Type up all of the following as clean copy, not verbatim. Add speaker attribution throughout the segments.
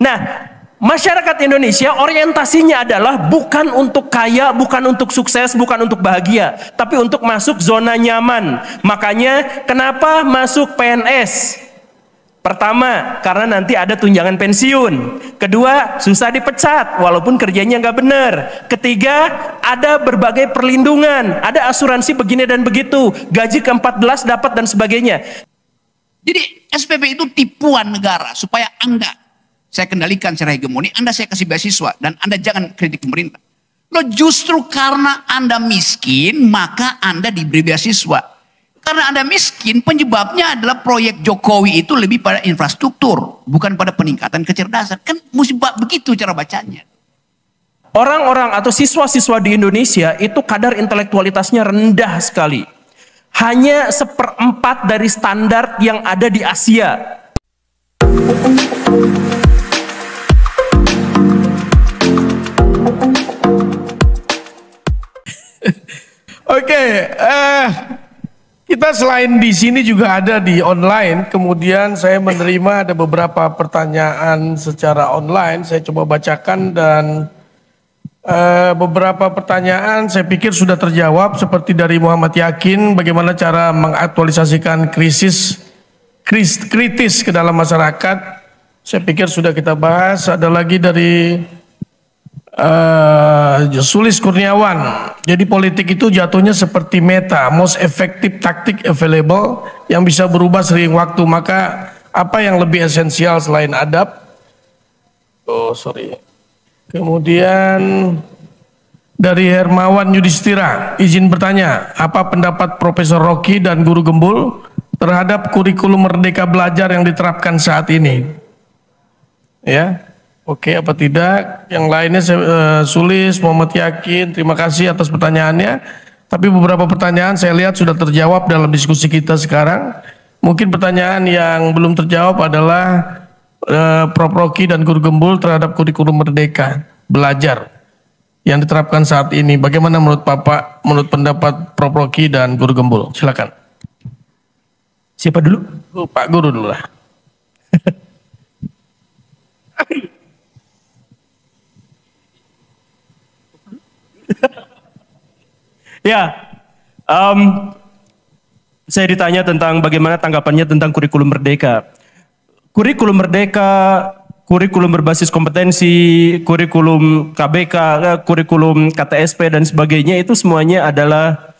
Speaker 1: Nah, masyarakat Indonesia orientasinya adalah bukan untuk kaya, bukan untuk sukses, bukan untuk bahagia, tapi untuk masuk zona nyaman. Makanya kenapa masuk PNS? Pertama, karena nanti ada tunjangan pensiun. Kedua, susah dipecat walaupun kerjanya nggak benar. Ketiga, ada berbagai perlindungan, ada asuransi begini dan begitu, gaji ke-14 dapat dan sebagainya.
Speaker 2: Jadi SPP itu tipuan negara supaya Anda, saya kendalikan secara hegemoni, Anda saya kasih beasiswa dan Anda jangan kredit pemerintah. Loh, justru karena Anda miskin maka Anda diberi beasiswa. Karena Anda miskin, penyebabnya adalah proyek Jokowi itu lebih pada infrastruktur, bukan pada peningkatan kecerdasan. Kan musibah begitu cara bacanya.
Speaker 1: Orang-orang atau siswa-siswa di Indonesia itu kadar intelektualitasnya rendah sekali. Hanya 1/4 dari standar yang ada di Asia.
Speaker 3: Oke, kita selain di sini juga ada di online. Kemudian saya menerima ada beberapa pertanyaan secara online. Saya coba bacakan dan beberapa pertanyaan saya pikir sudah terjawab. Seperti dari Muhammad Yakin, bagaimana cara mengaktualisasikan kritis ke dalam masyarakat. Saya pikir sudah kita bahas. Ada lagi dari Sulis Kurniawan. Jadi politik itu jatuhnya seperti meta, most effective tactic available, yang bisa berubah sering waktu. Maka apa yang lebih esensial selain adab? Kemudian dari Hermawan Yudhistira, izin bertanya, apa pendapat Profesor Rocky dan Guru Gembul terhadap kurikulum Merdeka Belajar yang diterapkan saat ini? Ya. Oke, apa tidak? Yang lainnya Sulis, Muhammad Yakin, terima kasih atas pertanyaannya. Tapi beberapa pertanyaan saya lihat sudah terjawab dalam diskusi kita sekarang. Mungkin pertanyaan yang belum terjawab adalah Prof. Rocky dan Guru Gembul terhadap kurikulum Merdeka Belajar yang diterapkan saat ini. Bagaimana menurut Bapak, menurut pendapat Prof. Rocky dan Guru Gembul? Silakan.
Speaker 1: Siapa dulu?
Speaker 3: Pak Guru dulu lah.
Speaker 1: Ya, saya ditanya tentang bagaimana tanggapannya tentang kurikulum merdeka. Kurikulum merdeka, kurikulum berbasis kompetensi, kurikulum KBK, kurikulum KTSP dan sebagainya itu semuanya adalah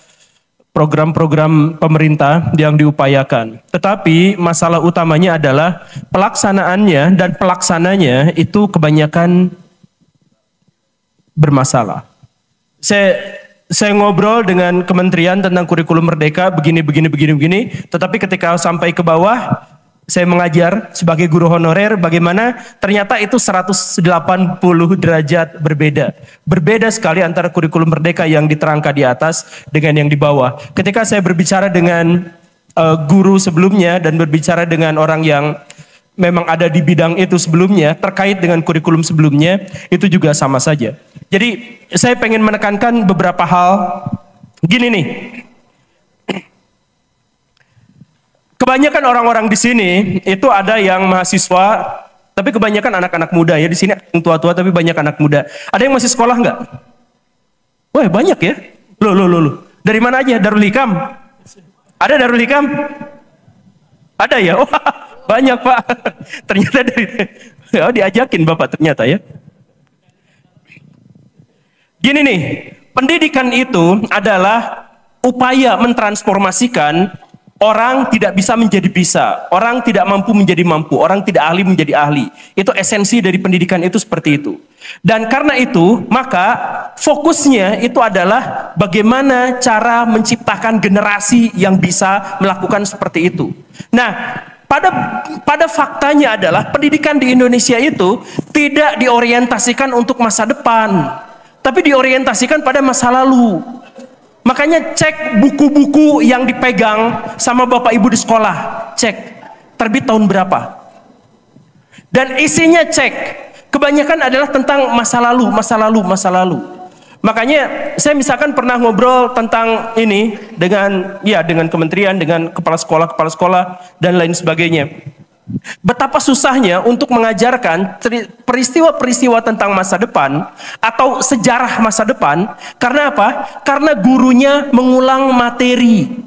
Speaker 1: program-program pemerintah yang diupayakan. Tetapi masalah utamanya adalah pelaksanaannya dan pelaksananya itu kebanyakan bermasalah. Saya ngobrol dengan kementerian tentang kurikulum merdeka begini, tetapi ketika sampai ke bawah, saya mengajar sebagai guru honorer bagaimana ternyata itu 180 derajat berbeda. Berbeda sekali antara kurikulum merdeka yang diterangkan di atas dengan yang di bawah. Ketika saya berbicara dengan guru sebelumnya dan berbicara dengan orang yang memang ada di bidang itu sebelumnya, terkait dengan kurikulum sebelumnya, itu juga sama saja. Jadi saya pengen menekankan beberapa hal. Gini nih, kebanyakan orang-orang di sini itu ada yang mahasiswa, tapi kebanyakan anak-anak muda ya. Di sini yang tua-tua tapi banyak anak muda. Ada yang masih sekolah nggak? Wah banyak ya. Loh. Dari mana aja? Darul Hikam? Ada Darul Hikam? Ada ya? Oh, banyak Pak. Ternyata dari diajakin Bapak ternyata ya. Gini nih, pendidikan itu adalah upaya mentransformasikan orang tidak bisa menjadi bisa, orang tidak mampu menjadi mampu, orang tidak ahli menjadi ahli. Itu esensi dari pendidikan itu seperti itu. Dan karena itu, maka fokusnya itu adalah bagaimana cara menciptakan generasi yang bisa melakukan seperti itu. Nah, pada faktanya adalah pendidikan di Indonesia itu tidak diorientasikan untuk masa depan, tapi diorientasikan pada masa lalu. Makanya cek buku-buku yang dipegang sama Bapak Ibu di sekolah, cek terbit tahun berapa. Dan isinya cek, kebanyakan adalah tentang masa lalu. Makanya saya misalkan pernah ngobrol tentang ini dengan kementerian, dengan kepala sekolah dan lain sebagainya. Betapa susahnya untuk mengajarkan peristiwa-peristiwa tentang masa depan atau sejarah masa depan. Karena apa? Karena gurunya mengulang materi.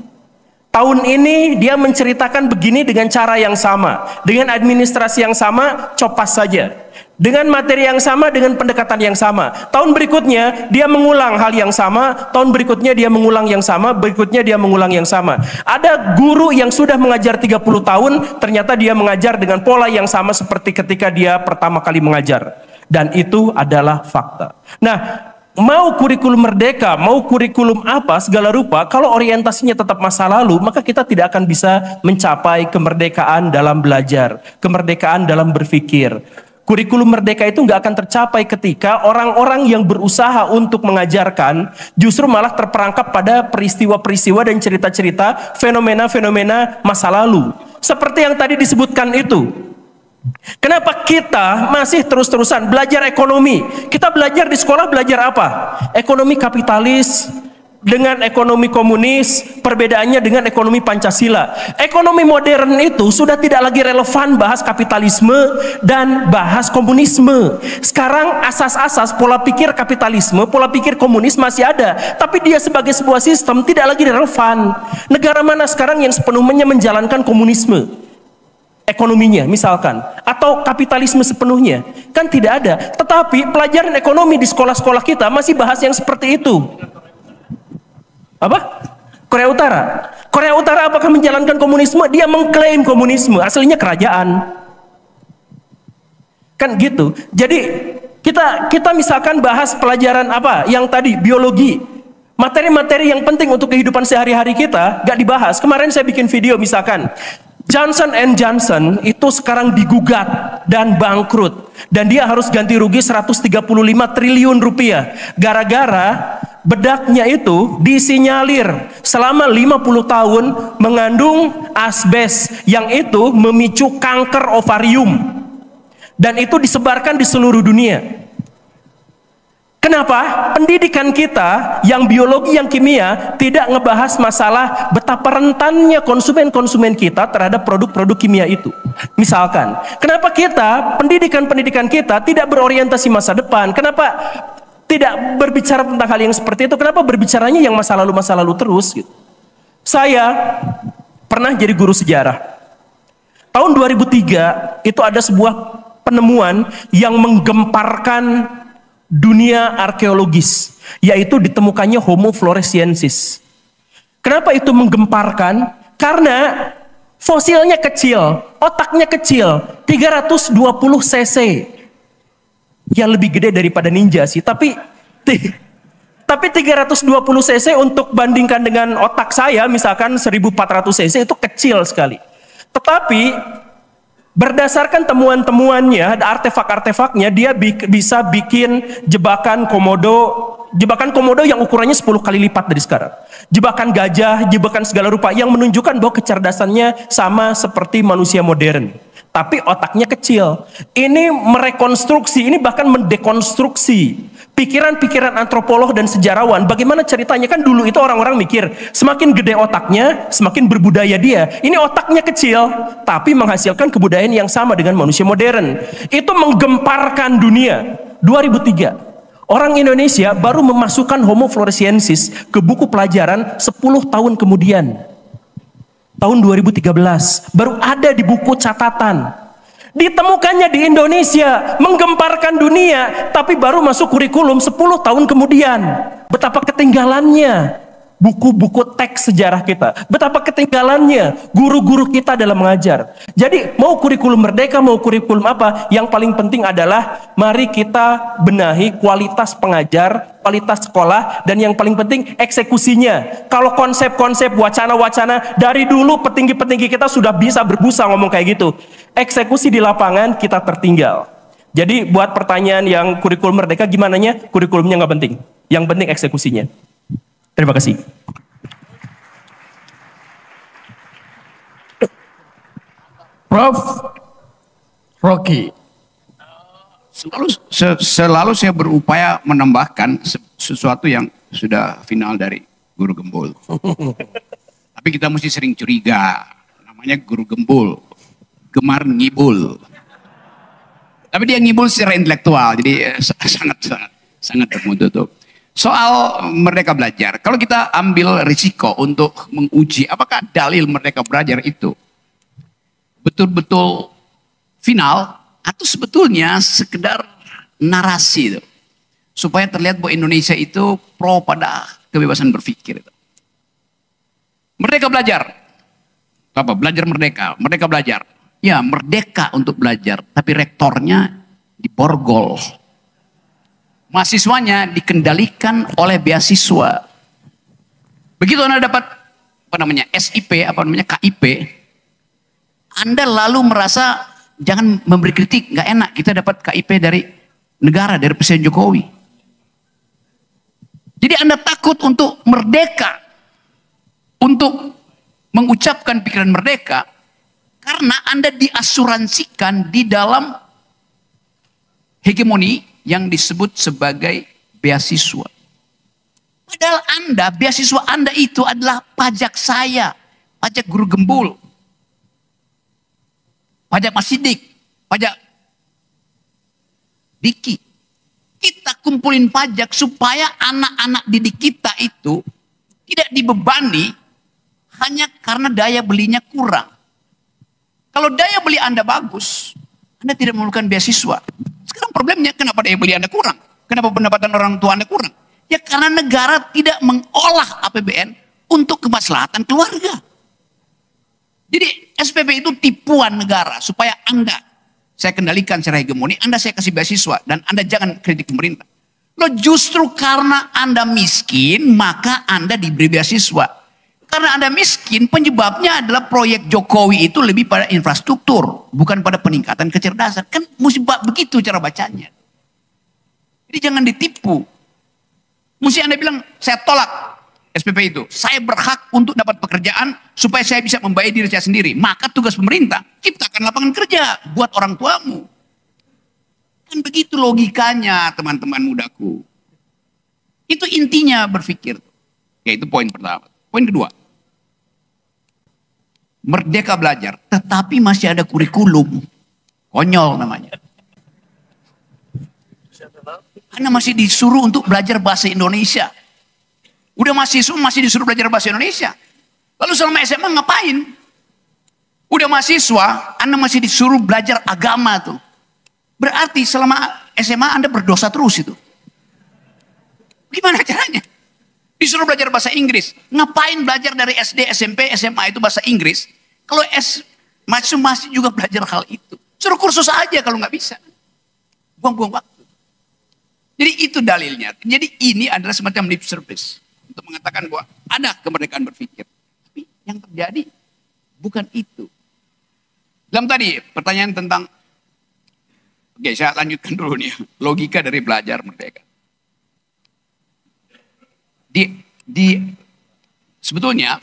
Speaker 1: Tahun ini dia menceritakan begini dengan cara yang sama, dengan administrasi yang sama, copas saja. Dengan materi yang sama, dengan pendekatan yang sama. Tahun berikutnya dia mengulang hal yang sama, tahun berikutnya dia mengulang yang sama, berikutnya dia mengulang yang sama. Ada guru yang sudah mengajar 30 tahun, ternyata dia mengajar dengan pola yang sama seperti ketika dia pertama kali mengajar. Dan itu adalah fakta. Nah, mau kurikulum merdeka, mau kurikulum apa segala rupa, kalau orientasinya tetap masa lalu, maka kita tidak akan bisa mencapai kemerdekaan dalam belajar, kemerdekaan dalam berpikir. Kurikulum merdeka itu nggak akan tercapai ketika orang-orang yang berusaha untuk mengajarkan justru malah terperangkap pada peristiwa-peristiwa dan cerita-cerita, fenomena-fenomena masa lalu. Seperti yang tadi disebutkan itu. Kenapa kita masih terus-terusan belajar ekonomi? Kita belajar di sekolah belajar apa? Ekonomi kapitalis dengan ekonomi komunis, perbedaannya dengan ekonomi Pancasila. Ekonomi modern itu sudah tidak lagi relevan bahas kapitalisme dan bahas komunisme. Sekarang asas-asas pola pikir kapitalisme, pola pikir komunis masih ada, tapi dia sebagai sebuah sistem tidak lagi relevan. Negara mana sekarang yang sepenuhnya menjalankan komunisme? Ekonominya misalkan, atau kapitalisme sepenuhnya, kan tidak ada. Tetapi pelajaran ekonomi di sekolah-sekolah kita masih bahas yang seperti itu. Apa? Korea Utara. Korea Utara apakah menjalankan komunisme? Dia mengklaim komunisme, aslinya kerajaan. Kan gitu. Jadi kita misalkan bahas pelajaran apa? Yang tadi biologi. Materi-materi yang penting untuk kehidupan sehari-hari kita gak dibahas. Kemarin saya bikin video misalkan Johnson & Johnson itu sekarang digugat dan bangkrut. Dan dia harus ganti rugi 135 triliun rupiah. Gara-gara bedaknya itu disinyalir selama 50 tahun mengandung asbes. Yang itu memicu kanker ovarium. Dan itu disebarkan di seluruh dunia. Kenapa? Pendidikan kita yang biologi, yang kimia tidak ngebahas masalah betapa rentannya konsumen-konsumen kita terhadap produk-produk kimia itu. Misalkan, kenapa kita, pendidikan kita tidak berorientasi masa depan? Kenapa tidak berbicara tentang hal yang seperti itu? Kenapa berbicaranya yang masa lalu terus? Gitu. Saya pernah jadi guru sejarah. Tahun 2003 itu ada sebuah penemuan yang menggemparkan dunia arkeologis, yaitu ditemukannya Homo floresiensis. Kenapa itu menggemparkan? Karena fosilnya kecil, otaknya kecil, 320 cc. Ya lebih gede daripada ninja sih, tapi 320 cc untuk bandingkan dengan otak saya misalkan 1400 cc itu kecil sekali. Tetapi berdasarkan temuan-temuannya, ada artefak-artefaknya, dia bisa bikin jebakan komodo yang ukurannya 10 kali lipat dari sekarang. Jebakan gajah, jebakan segala rupa yang menunjukkan bahwa kecerdasannya sama seperti manusia modern. Tapi otaknya kecil. Ini merekonstruksi, ini bahkan mendekonstruksi pikiran-pikiran antropolog dan sejarawan. Bagaimana ceritanya? Kan dulu itu orang-orang mikir semakin gede otaknya semakin berbudaya dia. Ini otaknya kecil tapi menghasilkan kebudayaan yang sama dengan manusia modern. Itu menggemparkan dunia. 2003 orang Indonesia baru memasukkan Homo floresiensis ke buku pelajaran 10 tahun kemudian. Tahun 2013 baru ada di buku catatan. Ditemukannya di Indonesia, menggemparkan dunia, tapi baru masuk kurikulum 10 tahun kemudian. Betapa ketinggalannya buku-buku teks sejarah kita. Betapa ketinggalannya guru-guru kita dalam mengajar. Jadi mau kurikulum merdeka, mau kurikulum apa, yang paling penting adalah mari kita benahi kualitas pengajar, kualitas sekolah, dan yang paling penting eksekusinya. Kalau konsep-konsep wacana-wacana dari dulu petinggi-petinggi kita sudah bisa berbusa ngomong kayak gitu. Eksekusi di lapangan kita tertinggal. Jadi buat pertanyaan yang kurikulum merdeka gimana nya? Kurikulumnya nggak penting. Yang penting eksekusinya. Terima kasih.
Speaker 3: Prof. Rocky.
Speaker 2: Selalu saya berupaya menambahkan sesuatu yang sudah final dari Guru Gembul. Tapi kita mesti sering curiga, namanya Guru Gembul. gemar ngibul. Tapi dia ngibul secara intelektual, jadi sangat tertutup. Soal Merdeka Belajar, kalau kita ambil risiko untuk menguji apakah dalil Merdeka Belajar itu betul-betul final atau sebetulnya sekedar narasi itu, supaya terlihat bahwa Indonesia itu pro pada kebebasan berpikir itu. Merdeka Belajar, apa? Belajar merdeka, Merdeka Belajar. Ya, merdeka untuk belajar, tapi rektornya diborgol. Mahasiswanya dikendalikan oleh beasiswa. Begitu Anda dapat SIP, KIP, Anda lalu merasa jangan memberi kritik, nggak enak. Kita dapat KIP dari negara, dari Presiden Jokowi. Jadi Anda takut untuk merdeka, untuk mengucapkan pikiran merdeka, karena Anda diasuransikan di dalam hegemoni yang disebut sebagai beasiswa. Padahal beasiswa Anda itu adalah pajak saya, pajak guru gembul, pajak Mas Sidik, pajak Diki. Kita kumpulin pajak supaya anak-anak didik kita itu tidak dibebani hanya karena daya belinya kurang. Kalau daya beli Anda bagus, Anda tidak memerlukan beasiswa. Sekarang problemnya kenapa daya beli Anda kurang? Kenapa pendapatan orang tua Anda kurang? Ya karena negara tidak mengolah APBN untuk kemaslahatan keluarga. Jadi SPP itu tipuan negara supaya Anda, saya kendalikan secara hegemoni, Anda saya kasih beasiswa dan Anda jangan kritik pemerintah. Loh, justru karena Anda miskin maka Anda diberi beasiswa. Karena Anda miskin, penyebabnya adalah proyek Jokowi itu lebih pada infrastruktur, bukan pada peningkatan kecerdasan. Kan musibah begitu cara bacanya. Jadi jangan ditipu. Mesti Anda bilang, saya tolak SPP itu. Saya berhak untuk dapat pekerjaan supaya saya bisa membayar diri saya sendiri. Maka tugas pemerintah, ciptakan lapangan kerja buat orang tuamu. Kan begitu logikanya teman-teman mudaku. Itu intinya berpikir. Yaitu poin pertama. Poin kedua, Merdeka Belajar, tetapi masih ada kurikulum. Konyol namanya. Anda masih disuruh untuk belajar bahasa Indonesia. Udah mahasiswa masih disuruh belajar bahasa Indonesia. Lalu selama SMA ngapain? Udah mahasiswa, Anda masih disuruh belajar agama tuh. Berarti selama SMA Anda berdosa terus itu. Gimana caranya? Disuruh belajar bahasa Inggris. Ngapain belajar dari SD, SMP, SMA itu bahasa Inggris? Kalau masih juga belajar hal itu. Suruh kursus aja kalau nggak bisa. Buang-buang waktu. Jadi itu dalilnya. Jadi ini adalah semacam lip service. Untuk mengatakan bahwa ada kemerdekaan berpikir. Tapi yang terjadi bukan itu. Dalam tadi pertanyaan tentang, oke saya lanjutkan dulu nih. Logika dari belajar merdeka. Sebetulnya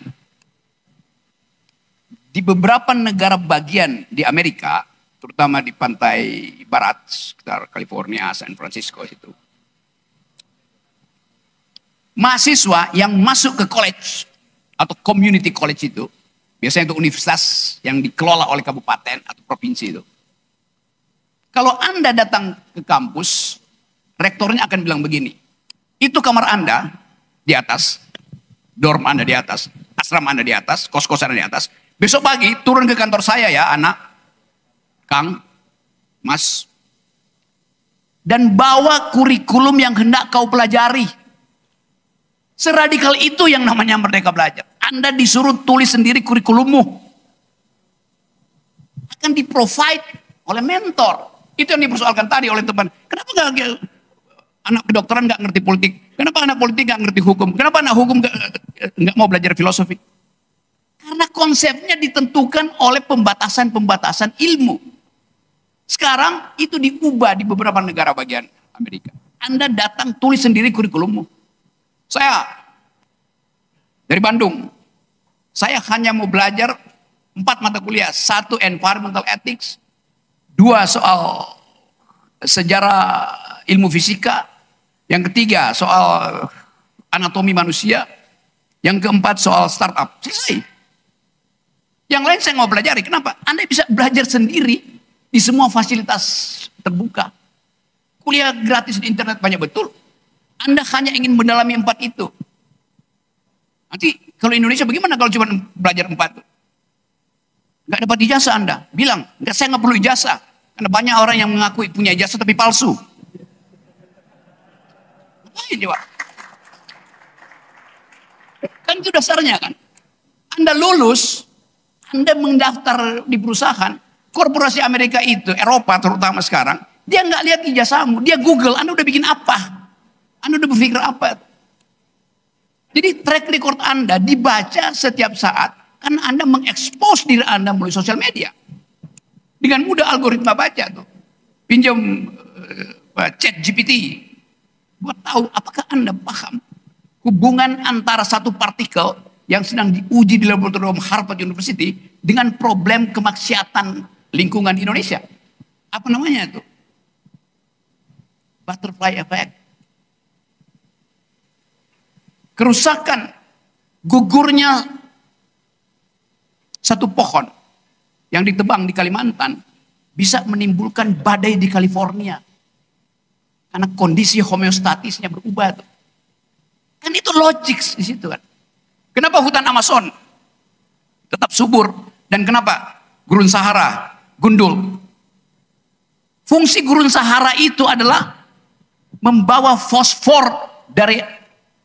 Speaker 2: di beberapa negara bagian di Amerika, terutama di pantai barat sekitar California, San Francisco itu, mahasiswa yang masuk ke college atau community college itu, biasanya itu universitas yang dikelola oleh kabupaten atau provinsi itu, kalau Anda datang ke kampus, rektornya akan bilang begini, itu kamar Anda di atas, dorm Anda di atas, asrama Anda di atas, kos-kosan Anda di atas. Besok pagi turun ke kantor saya ya anak, Kang, Mas. Dan bawa kurikulum yang hendak kau pelajari. Seradikal itu yang namanya Merdeka Belajar. Anda disuruh tulis sendiri kurikulummu. Akan di-provide oleh mentor. Itu yang dipersoalkan tadi oleh teman. Kenapa gak anak kedokteran nggak ngerti politik? Kenapa anak politik nggak ngerti hukum? Kenapa anak hukum nggak mau belajar filosofi? Karena konsepnya ditentukan oleh pembatasan-pembatasan ilmu. Sekarang itu diubah di beberapa negara bagian Amerika. Anda datang tulis sendiri kurikulummu. Saya dari Bandung. Saya hanya mau belajar 4 mata kuliah. 1 environmental ethics. 2 soal sejarah ilmu fisika. Yang ketiga soal anatomi manusia. Yang keempat soal startup. Selesai. Yang lain saya mau pelajari. Kenapa? Anda bisa belajar sendiri di semua fasilitas terbuka. Kuliah gratis di internet banyak betul. Anda hanya ingin mendalami 4 itu. Nanti kalau Indonesia bagaimana kalau cuma belajar 4 itu? Nggak dapat ijazah Anda. Bilang, enggak, saya nggak perlu ijazah. Karena banyak orang yang mengakui punya ijazah tapi palsu. Ngapain coba? Kan itu dasarnya kan. Anda lulus, Anda mendaftar di perusahaan, korporasi Amerika itu, Eropa terutama sekarang, dia nggak lihat ijazahmu, dia Google, Anda udah bikin apa? Anda udah berpikir apa? Jadi track record Anda dibaca setiap saat, karena Anda mengekspos diri Anda melalui sosial media. Dengan mudah algoritma baca tuh. Pinjam chat GPT, buat tahu apakah Anda paham hubungan antara satu partikel yang sedang diuji di laboratorium Harvard University dengan problem kemaksiatan lingkungan di Indonesia. Apa namanya itu? Butterfly effect. Kerusakan, gugurnya satu pohon yang ditebang di Kalimantan bisa menimbulkan badai di California. Karena kondisi homeostatisnya berubah tuh. Kan itu logik di situ kan. Kenapa hutan Amazon tetap subur dan kenapa gurun Sahara gundul? Fungsi gurun Sahara itu adalah membawa fosfor dari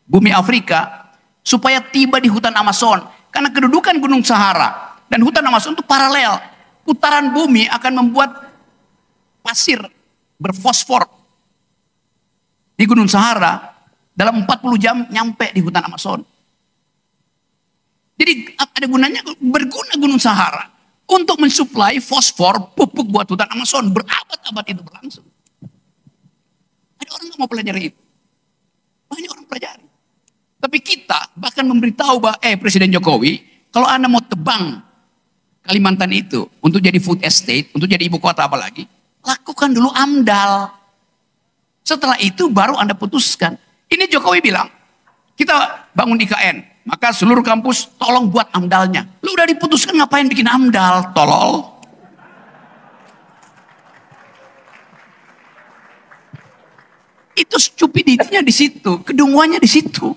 Speaker 2: bumi Afrika supaya tiba di hutan Amazon. Karena kedudukan gunung Sahara dan hutan Amazon itu paralel. Putaran bumi akan membuat pasir berfosfor di gunung Sahara. Dalam 40 jam nyampe di hutan Amazon. Jadi ada gunanya, berguna gunung Sahara untuk mensuplai fosfor pupuk buat hutan Amazon. Berabad-abad itu berlangsung. Ada orang yang mau pelajari itu. Banyak orang pelajari. Tapi kita bahkan memberitahu bahwa Presiden Jokowi, kalau Anda mau tebang Kalimantan itu untuk jadi food estate, untuk jadi ibu kota apalagi, lakukan dulu AMDAL. Setelah itu baru Anda putuskan. Ini Jokowi bilang, kita bangun IKN, maka seluruh kampus tolong buat AMDALnya. Lu udah diputuskan ngapain bikin AMDAL, tolol. Itu stupidity-nya di situ, kedunguannya di situ.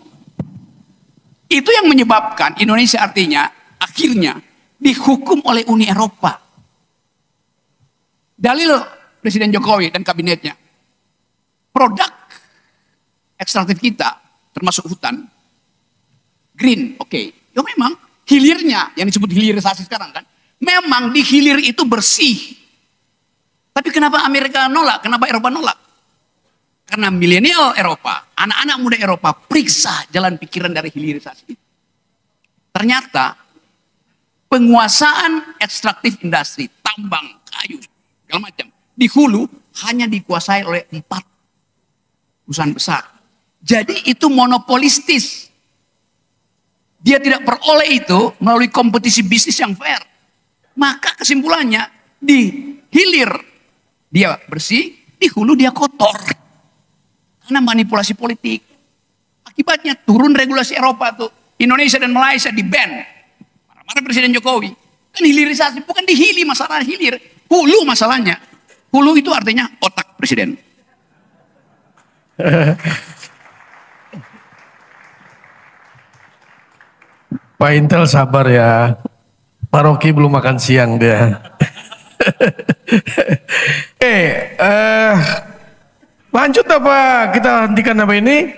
Speaker 2: Itu yang menyebabkan Indonesia artinya akhirnya dihukum oleh Uni Eropa. Dalil Presiden Jokowi dan kabinetnya, produk ekstraktif kita, termasuk hutan, green, oke. Ya memang hilirnya, yang disebut hilirisasi sekarang kan, memang di hilir itu bersih. Tapi kenapa Amerika nolak, kenapa Eropa nolak? Karena milenial Eropa, anak-anak muda Eropa periksa jalan pikiran dari hilirisasi. Ternyata penguasaan ekstraktif industri, tambang, kayu, segala macam, di hulu hanya dikuasai oleh 4 perusahaan besar. Jadi itu monopolistis. Dia tidak peroleh itu melalui kompetisi bisnis yang fair. Maka kesimpulannya di hilir dia bersih, di hulu dia kotor. Karena manipulasi politik. Akibatnya turun regulasi Eropa tuh. Indonesia dan Malaysia di ban. Marah-marah Presiden Jokowi. Kan hilirisasi, bukan di hili masalah hilir. Hulu masalahnya. Hulu itu artinya otak Presiden.
Speaker 3: Pak Intel sabar ya. Pak Rocky belum makan siang dia. Lanjut apa kita hentikan apa ini?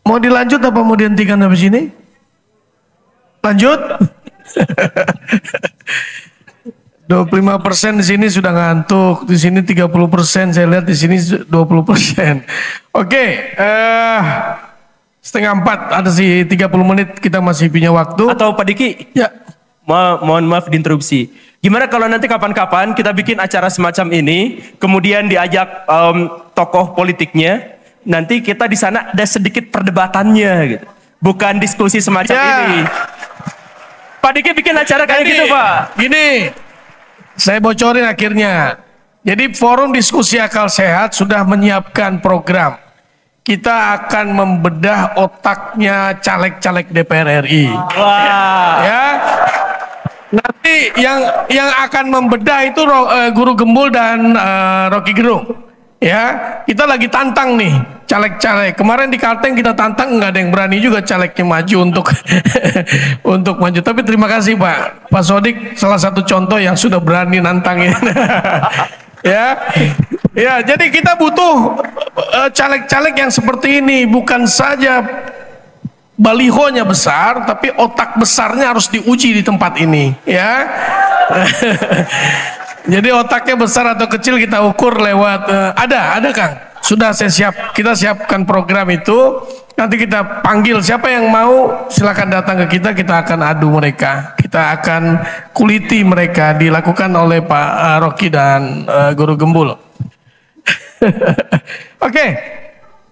Speaker 3: Mau dilanjut apa mau dihentikan habis ini? Lanjut? 25% di sini sudah ngantuk, di sini 30%, saya lihat di sini 20%. Oke, 3:30 ada sih 30 menit kita masih punya waktu.
Speaker 1: Atau Pak Diki,
Speaker 3: ya,
Speaker 1: mohon maaf diinterupsi. Gimana kalau nanti kapan-kapan kita bikin acara semacam ini, kemudian diajak tokoh politiknya, nanti kita di sana ada sedikit perdebatannya, gitu. Bukan diskusi semacam ini. Pak Diki bikin acara kayak gitu, Pak.
Speaker 3: Gini, saya bocorin akhirnya. Jadi Forum Diskusi Akal Sehat sudah menyiapkan program. kita akan membedah otaknya caleg-caleg DPR RI.
Speaker 1: Wah.
Speaker 3: Ya. Nanti yang akan membedah itu Guru Gembul dan Rocky Gerung. Ya, kita lagi tantang nih caleg-caleg. Kemarin di Kalteng kita tantang, nggak ada yang berani juga calegnya maju untuk untuk maju. Tapi terima kasih Pak Sodik, salah satu contoh yang sudah berani nantangin. Ya, ya. Jadi kita butuh caleg-caleg yang seperti ini, bukan saja balihonya besar, tapi otak besarnya harus diuji di tempat ini. Ya. Jadi otaknya besar atau kecil kita ukur lewat ada Kang. Sudah kita siapkan program itu. Nanti kita panggil siapa yang mau, silakan datang ke kita akan adu mereka. Kita akan kuliti mereka, dilakukan oleh Pak Rocky dan Guru Gembul. Oke.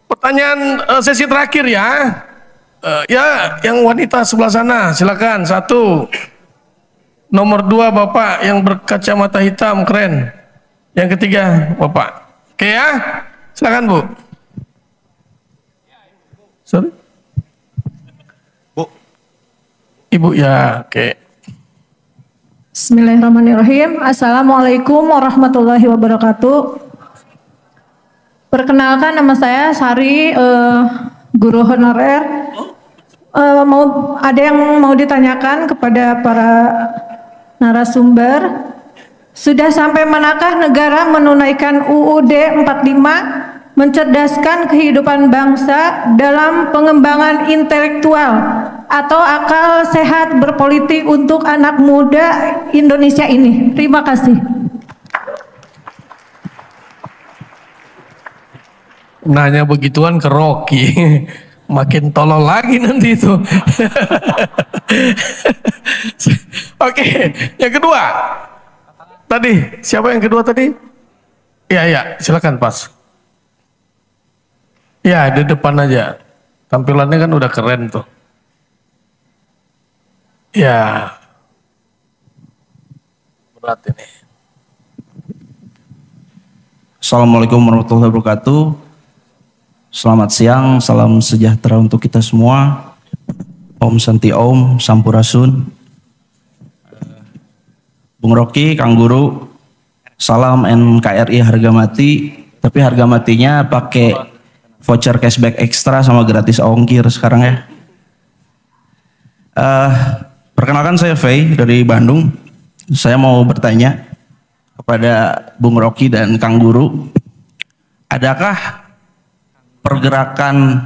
Speaker 3: Pertanyaan sesi terakhir ya. Ya, yang wanita sebelah sana, silakan. 1. Nomor 2 Bapak yang berkacamata hitam, keren. Yang ketiga Bapak. Oke ya, silakan Bu. Sorry.
Speaker 4: Bu.
Speaker 3: Ibu ya, oke.
Speaker 5: Bismillahirrahmanirrahim. Assalamualaikum warahmatullahi wabarakatuh. Perkenalkan, nama saya Sari, guru honorer. Ada yang mau ditanyakan kepada para narasumber, sudah sampai manakah negara menunaikan UUD 45 mencerdaskan kehidupan bangsa dalam pengembangan intelektual atau akal sehat berpolitik untuk anak muda Indonesia ini? Terima kasih.
Speaker 3: Nanya begituan ke Rocky. Makin tolol lagi nanti itu. Oke, yang kedua. Tadi, siapa yang kedua tadi? Ya, silakan Pas. Ya, di depan aja. Tampilannya kan udah keren tuh. Ya. Berat ini.
Speaker 4: Assalamualaikum warahmatullahi wabarakatuh. Selamat siang, salam sejahtera untuk kita semua. Om Santi Om, Sampurasun. Bung Rocky, Kang Guru, salam NKRI harga mati. Tapi harga matinya pakai voucher cashback ekstra sama gratis ongkir sekarang ya. Perkenalkan saya Fei dari Bandung. Saya mau bertanya kepada Bung Rocky dan Kang Guru. Adakah pergerakan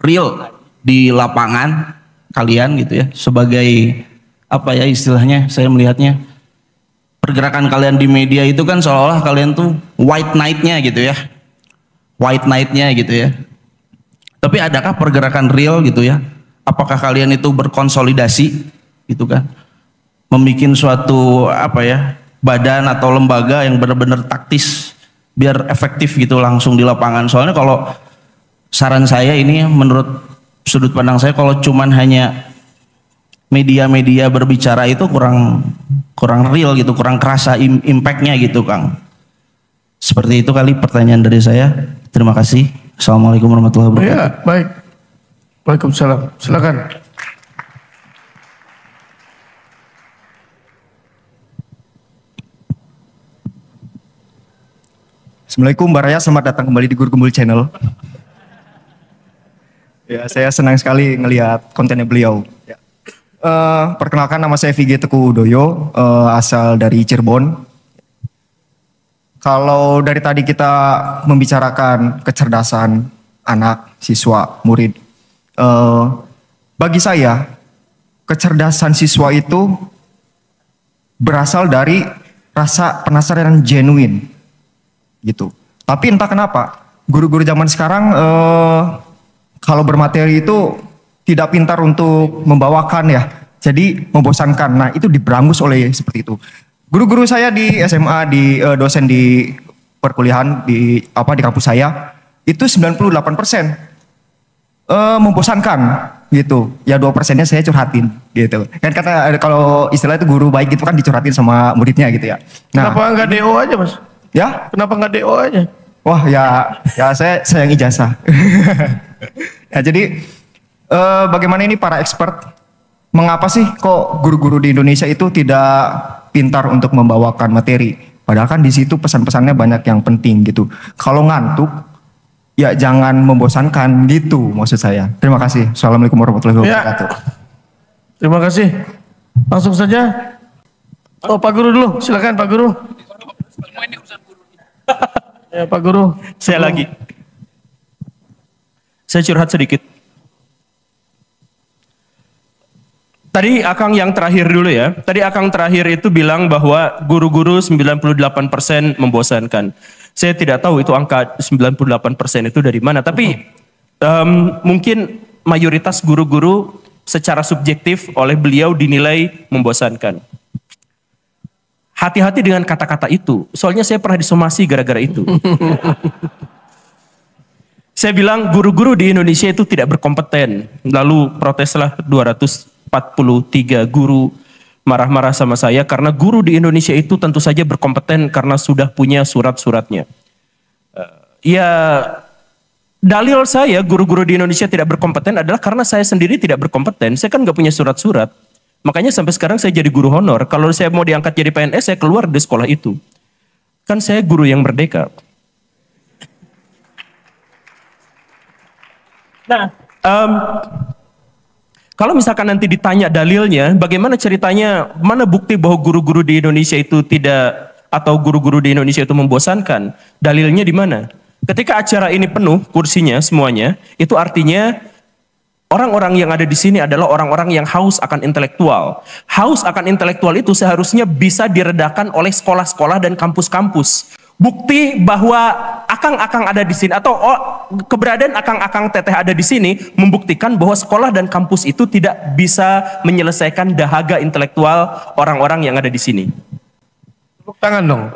Speaker 4: real di lapangan kalian gitu ya, sebagai apa ya istilahnya, saya melihatnya pergerakan kalian di media itu kan seolah-olah kalian tuh white knight-nya gitu ya, tapi adakah pergerakan real gitu ya? Apakah kalian itu berkonsolidasi gitu kan, membuat suatu apa ya badan atau lembaga yang benar-benar taktis biar efektif gitu langsung di lapangan? Soalnya kalau saran saya ini, menurut sudut pandang saya, kalau cuman hanya media-media berbicara itu kurang real gitu, kurang kerasa impactnya gitu Kang. Seperti itu kali pertanyaan dari saya. Terima kasih. Assalamualaikum warahmatullahi wabarakatuh.
Speaker 3: Ya, baik. Waalaikumsalam. Silakan.
Speaker 6: Assalamualaikum Mbak Raya, selamat datang kembali di Guru Gembul Channel. Ya, saya senang sekali ngelihat kontennya beliau. Ya. Perkenalkan, nama saya Vigi Teguh Udoyo, asal dari Cirebon. Kalau dari tadi kita membicarakan kecerdasan anak, siswa, murid, bagi saya kecerdasan siswa itu berasal dari rasa penasaran yang genuine. Gitu. Tapi entah kenapa guru-guru zaman sekarang kalau bermateri itu tidak pintar untuk membawakan ya, jadi membosankan. Nah, itu diberangus oleh seperti itu. Guru-guru saya di SMA, di dosen di perkuliahan di kampus saya itu 98% membosankan gitu. Ya 2%-nya saya curhatin gitu. Kan kata kalau istilah itu guru baik itu kan dicurhatin sama muridnya gitu ya. Nah,
Speaker 3: kenapa enggak DO aja Mas?
Speaker 6: Ya?
Speaker 3: Kenapa nggak DO aja?
Speaker 6: Wah ya saya sayang ijazah. Ya jadi bagaimana ini para expert, mengapa sih kok guru-guru di Indonesia itu tidak pintar untuk membawakan materi? Padahal kan di situ pesan-pesannya banyak yang penting gitu. Kalau ngantuk, ya jangan membosankan gitu maksud saya. Terima kasih. Assalamualaikum warahmatullahi wabarakatuh.
Speaker 3: Terima kasih. Langsung saja. Oh, Pak Guru dulu. Silakan Pak Guru. Ya, Pak Guru.
Speaker 1: Saya lagi. Saya curhat sedikit. Tadi Akang yang terakhir dulu ya. Tadi Akang terakhir itu bilang bahwa guru-guru 98% membosankan. Saya tidak tahu itu angka 98% itu dari mana. Tapi mungkin mayoritas guru-guru secara subjektif oleh beliau dinilai membosankan. Hati-hati dengan kata-kata itu. Soalnya saya pernah disomasi gara-gara itu. Saya bilang guru-guru di Indonesia itu tidak berkompeten. Lalu proteslah 243 guru marah-marah sama saya karena guru di Indonesia itu tentu saja berkompeten karena sudah punya surat-suratnya. Ya, dalil saya guru-guru di Indonesia tidak berkompeten adalah karena saya sendiri tidak berkompeten. Saya kan nggak punya surat-surat. Makanya sampai sekarang saya jadi guru honor. Kalau saya mau diangkat jadi PNS, saya keluar dari sekolah itu. Kan saya guru yang merdeka. Nah, kalau misalkan nanti ditanya dalilnya, bagaimana ceritanya, mana bukti bahwa guru-guru di Indonesia itu tidak, atau guru-guru di Indonesia itu membosankan? Dalilnya di mana? Ketika acara ini penuh kursinya semuanya, itu artinya orang-orang yang ada di sini adalah orang-orang yang haus akan intelektual. Haus akan intelektual itu seharusnya bisa diredakan oleh sekolah-sekolah dan kampus-kampus. Bukti bahwa akang-akang ada di sini atau keberadaan akang-akang teteh ada di sini membuktikan bahwa sekolah dan kampus itu tidak bisa menyelesaikan dahaga intelektual orang-orang yang ada di sini.
Speaker 3: Tepuk tangan dong.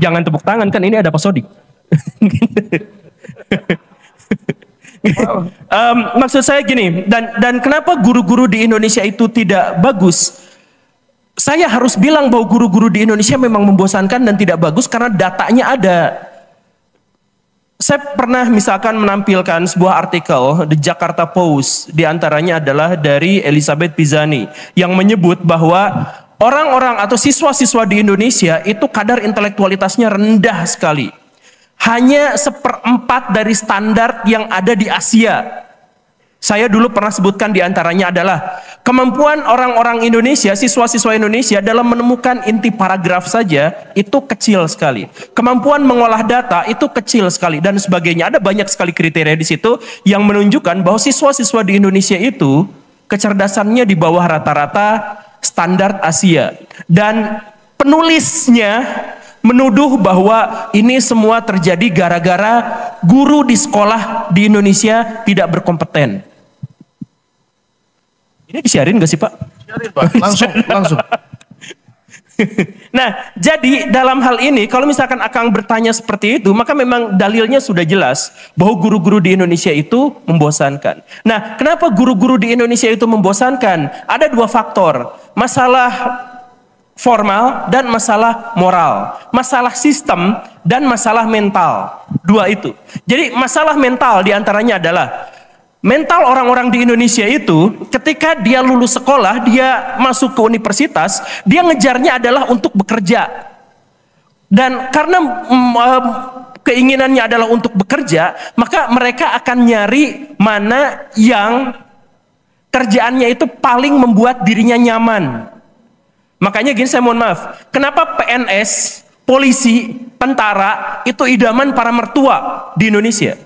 Speaker 1: Jangan tepuk tangan, kan ini ada Pak Sodik. Maksud saya gini, dan kenapa guru-guru di Indonesia itu tidak bagus? Saya harus bilang bahwa guru-guru di Indonesia memang membosankan dan tidak bagus karena datanya ada. Saya pernah misalkan menampilkan sebuah artikel di Jakarta Post, diantaranya adalah dari Elizabeth Pizzani yang menyebut bahwa orang-orang atau siswa-siswa di Indonesia itu kadar intelektualitasnya rendah sekali. Hanya 1/4 dari standar yang ada di Asia. Saya dulu pernah sebutkan diantaranya adalah kemampuan orang-orang Indonesia, siswa-siswa Indonesia dalam menemukan inti paragraf saja itu kecil sekali. Kemampuan mengolah data itu kecil sekali dan sebagainya. Ada banyak sekali kriteria di situ yang menunjukkan bahwa siswa-siswa di Indonesia itu kecerdasannya di bawah rata-rata standar Asia. Dan penulisnya menuduh bahwa ini semua terjadi gara-gara guru di sekolah di Indonesia tidak berkompeten. Ini disiarin gak sih Pak?
Speaker 3: Siarin Pak, langsung.
Speaker 1: Nah, jadi dalam hal ini kalau misalkan Akang bertanya seperti itu, maka memang dalilnya sudah jelas bahwa guru-guru di Indonesia itu membosankan. Nah, kenapa guru-guru di Indonesia itu membosankan? Ada 2 faktor, masalah formal dan masalah moral, masalah sistem dan masalah mental. 2 itu. Jadi masalah mental diantaranya adalah mental orang-orang di Indonesia itu ketika dia lulus sekolah, dia masuk ke universitas, dia ngejarnya adalah untuk bekerja. Dan karena keinginannya adalah untuk bekerja, maka mereka akan nyari mana yang kerjaannya itu paling membuat dirinya nyaman. Makanya gini, saya mohon maaf, kenapa PNS, polisi, tentara itu idaman para mertua di Indonesia?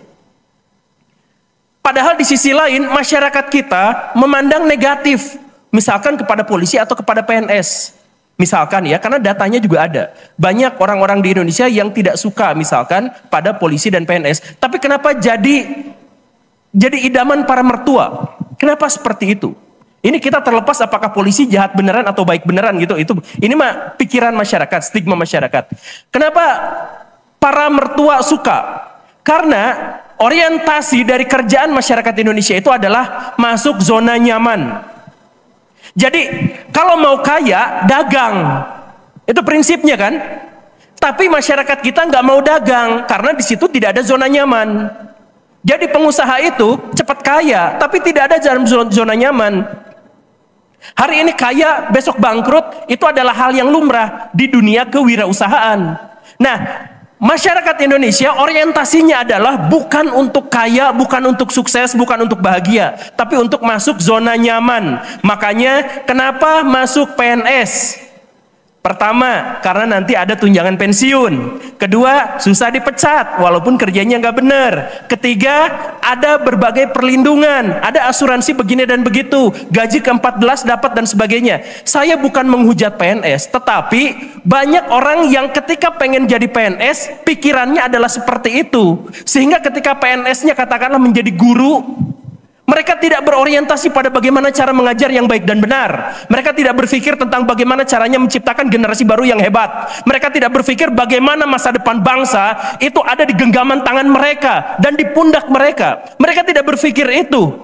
Speaker 1: Padahal di sisi lain masyarakat kita memandang negatif misalkan kepada polisi atau kepada PNS. Misalkan ya, karena datanya juga ada. Banyak orang-orang di Indonesia yang tidak suka misalkan pada polisi dan PNS. Tapi kenapa jadi idaman para mertua? Kenapa seperti itu? Ini kita terlepas apakah polisi jahat beneran atau baik beneran gitu. Ini mah pikiran masyarakat, stigma masyarakat. Kenapa para mertua suka? Karena orientasi dari kerjaan masyarakat Indonesia itu adalah masuk zona nyaman. Jadi kalau mau kaya, dagang. Itu prinsipnya kan? Tapi masyarakat kita nggak mau dagang karena di situ tidak ada zona nyaman. Jadi pengusaha itu cepat kaya, tapi tidak ada dalam zona nyaman. Hari ini kaya, besok bangkrut, itu adalah hal yang lumrah di dunia kewirausahaan. Nah, masyarakat Indonesia orientasinya adalah bukan untuk kaya, bukan untuk sukses, bukan untuk bahagia, tapi untuk masuk zona nyaman. Makanya kenapa masuk PNS? Pertama, karena nanti ada tunjangan pensiun. Kedua, susah dipecat walaupun kerjanya nggak benar. Ketiga, ada berbagai perlindungan, ada asuransi begini dan begitu, gaji ke-14 dapat dan sebagainya. Saya bukan menghujat PNS, tetapi banyak orang yang ketika pengen jadi PNS, pikirannya adalah seperti itu. Sehingga ketika PNS-nya katakanlah menjadi guru, mereka tidak berorientasi pada bagaimana cara mengajar yang baik dan benar. Mereka tidak berpikir tentang bagaimana caranya menciptakan generasi baru yang hebat. Mereka tidak berpikir bagaimana masa depan bangsa itu ada di genggaman tangan mereka dan di pundak mereka. Mereka tidak berpikir itu.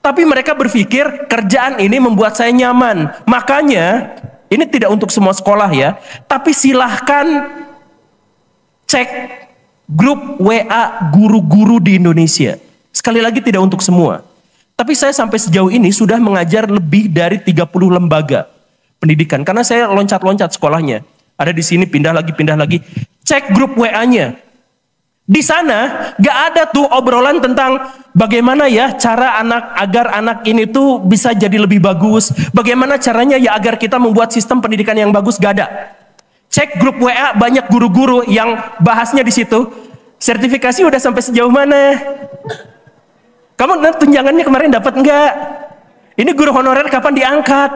Speaker 1: Tapi mereka berpikir kerjaan ini membuat saya nyaman. Makanya ini tidak untuk semua sekolah ya. Tapi silahkan cek grup WA guru-guru di Indonesia. Sekali lagi tidak untuk semua. Tapi saya sampai sejauh ini sudah mengajar lebih dari 30 lembaga pendidikan. Karena saya loncat-loncat sekolahnya. Ada di sini, pindah lagi. Cek grup WA-nya. Di sana gak ada tuh obrolan tentang bagaimana ya cara agar anak ini tuh bisa jadi lebih bagus. Bagaimana caranya ya agar kita membuat sistem pendidikan yang bagus, gak ada. Cek grup WA, banyak guru-guru yang bahasnya di situ. Sertifikasi udah sampai sejauh mana? Kamu tunjangannya kemarin dapat enggak? Ini guru honorer kapan diangkat?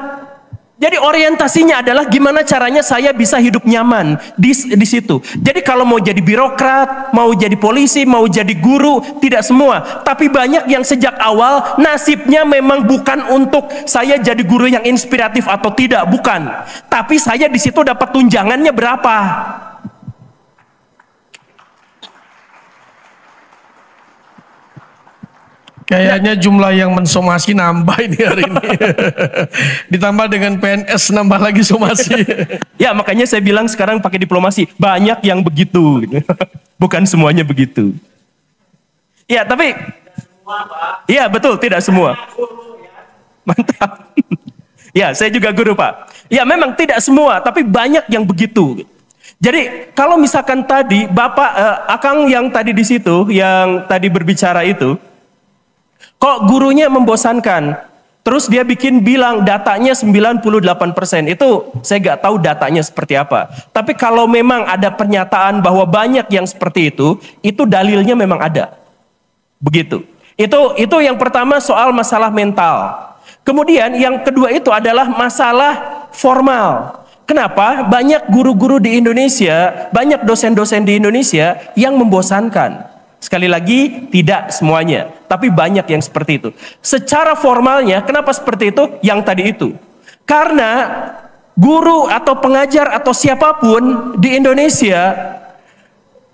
Speaker 1: Jadi orientasinya adalah gimana caranya saya bisa hidup nyaman di situ. Jadi kalau mau jadi birokrat, mau jadi polisi, mau jadi guru, tidak semua. Tapi banyak yang sejak awal nasibnya memang bukan untuk saya jadi guru yang inspiratif atau tidak, bukan. Tapi saya di situ dapat tunjangannya berapa?
Speaker 3: Kayaknya jumlah yang mensomasi nambah ini hari ini. Ditambah dengan PNS nambah lagi somasi.
Speaker 1: Ya makanya saya bilang sekarang pakai diplomasi. Banyak yang begitu. Bukan semuanya begitu. Ya tapi. Iya betul, tidak semua. Mantap. Ya saya juga guru Pak. Ya memang tidak semua, tapi banyak yang begitu. Jadi kalau misalkan tadi Bapak Akang yang tadi di situ, yang tadi berbicara itu, kok gurunya membosankan? Terus dia bilang datanya 98%. Itu saya nggak tahu datanya seperti apa. Tapi kalau memang ada pernyataan bahwa banyak yang seperti itu dalilnya memang ada. Begitu. Itu yang pertama soal masalah mental. Kemudian yang kedua itu adalah masalah formal. Kenapa? Banyak guru-guru di Indonesia, banyak dosen-dosen di Indonesia yang membosankan. Sekali lagi, tidak semuanya. Tapi banyak yang seperti itu. Secara formalnya, kenapa seperti itu? Yang tadi itu. Karena guru atau pengajar atau siapapun di Indonesia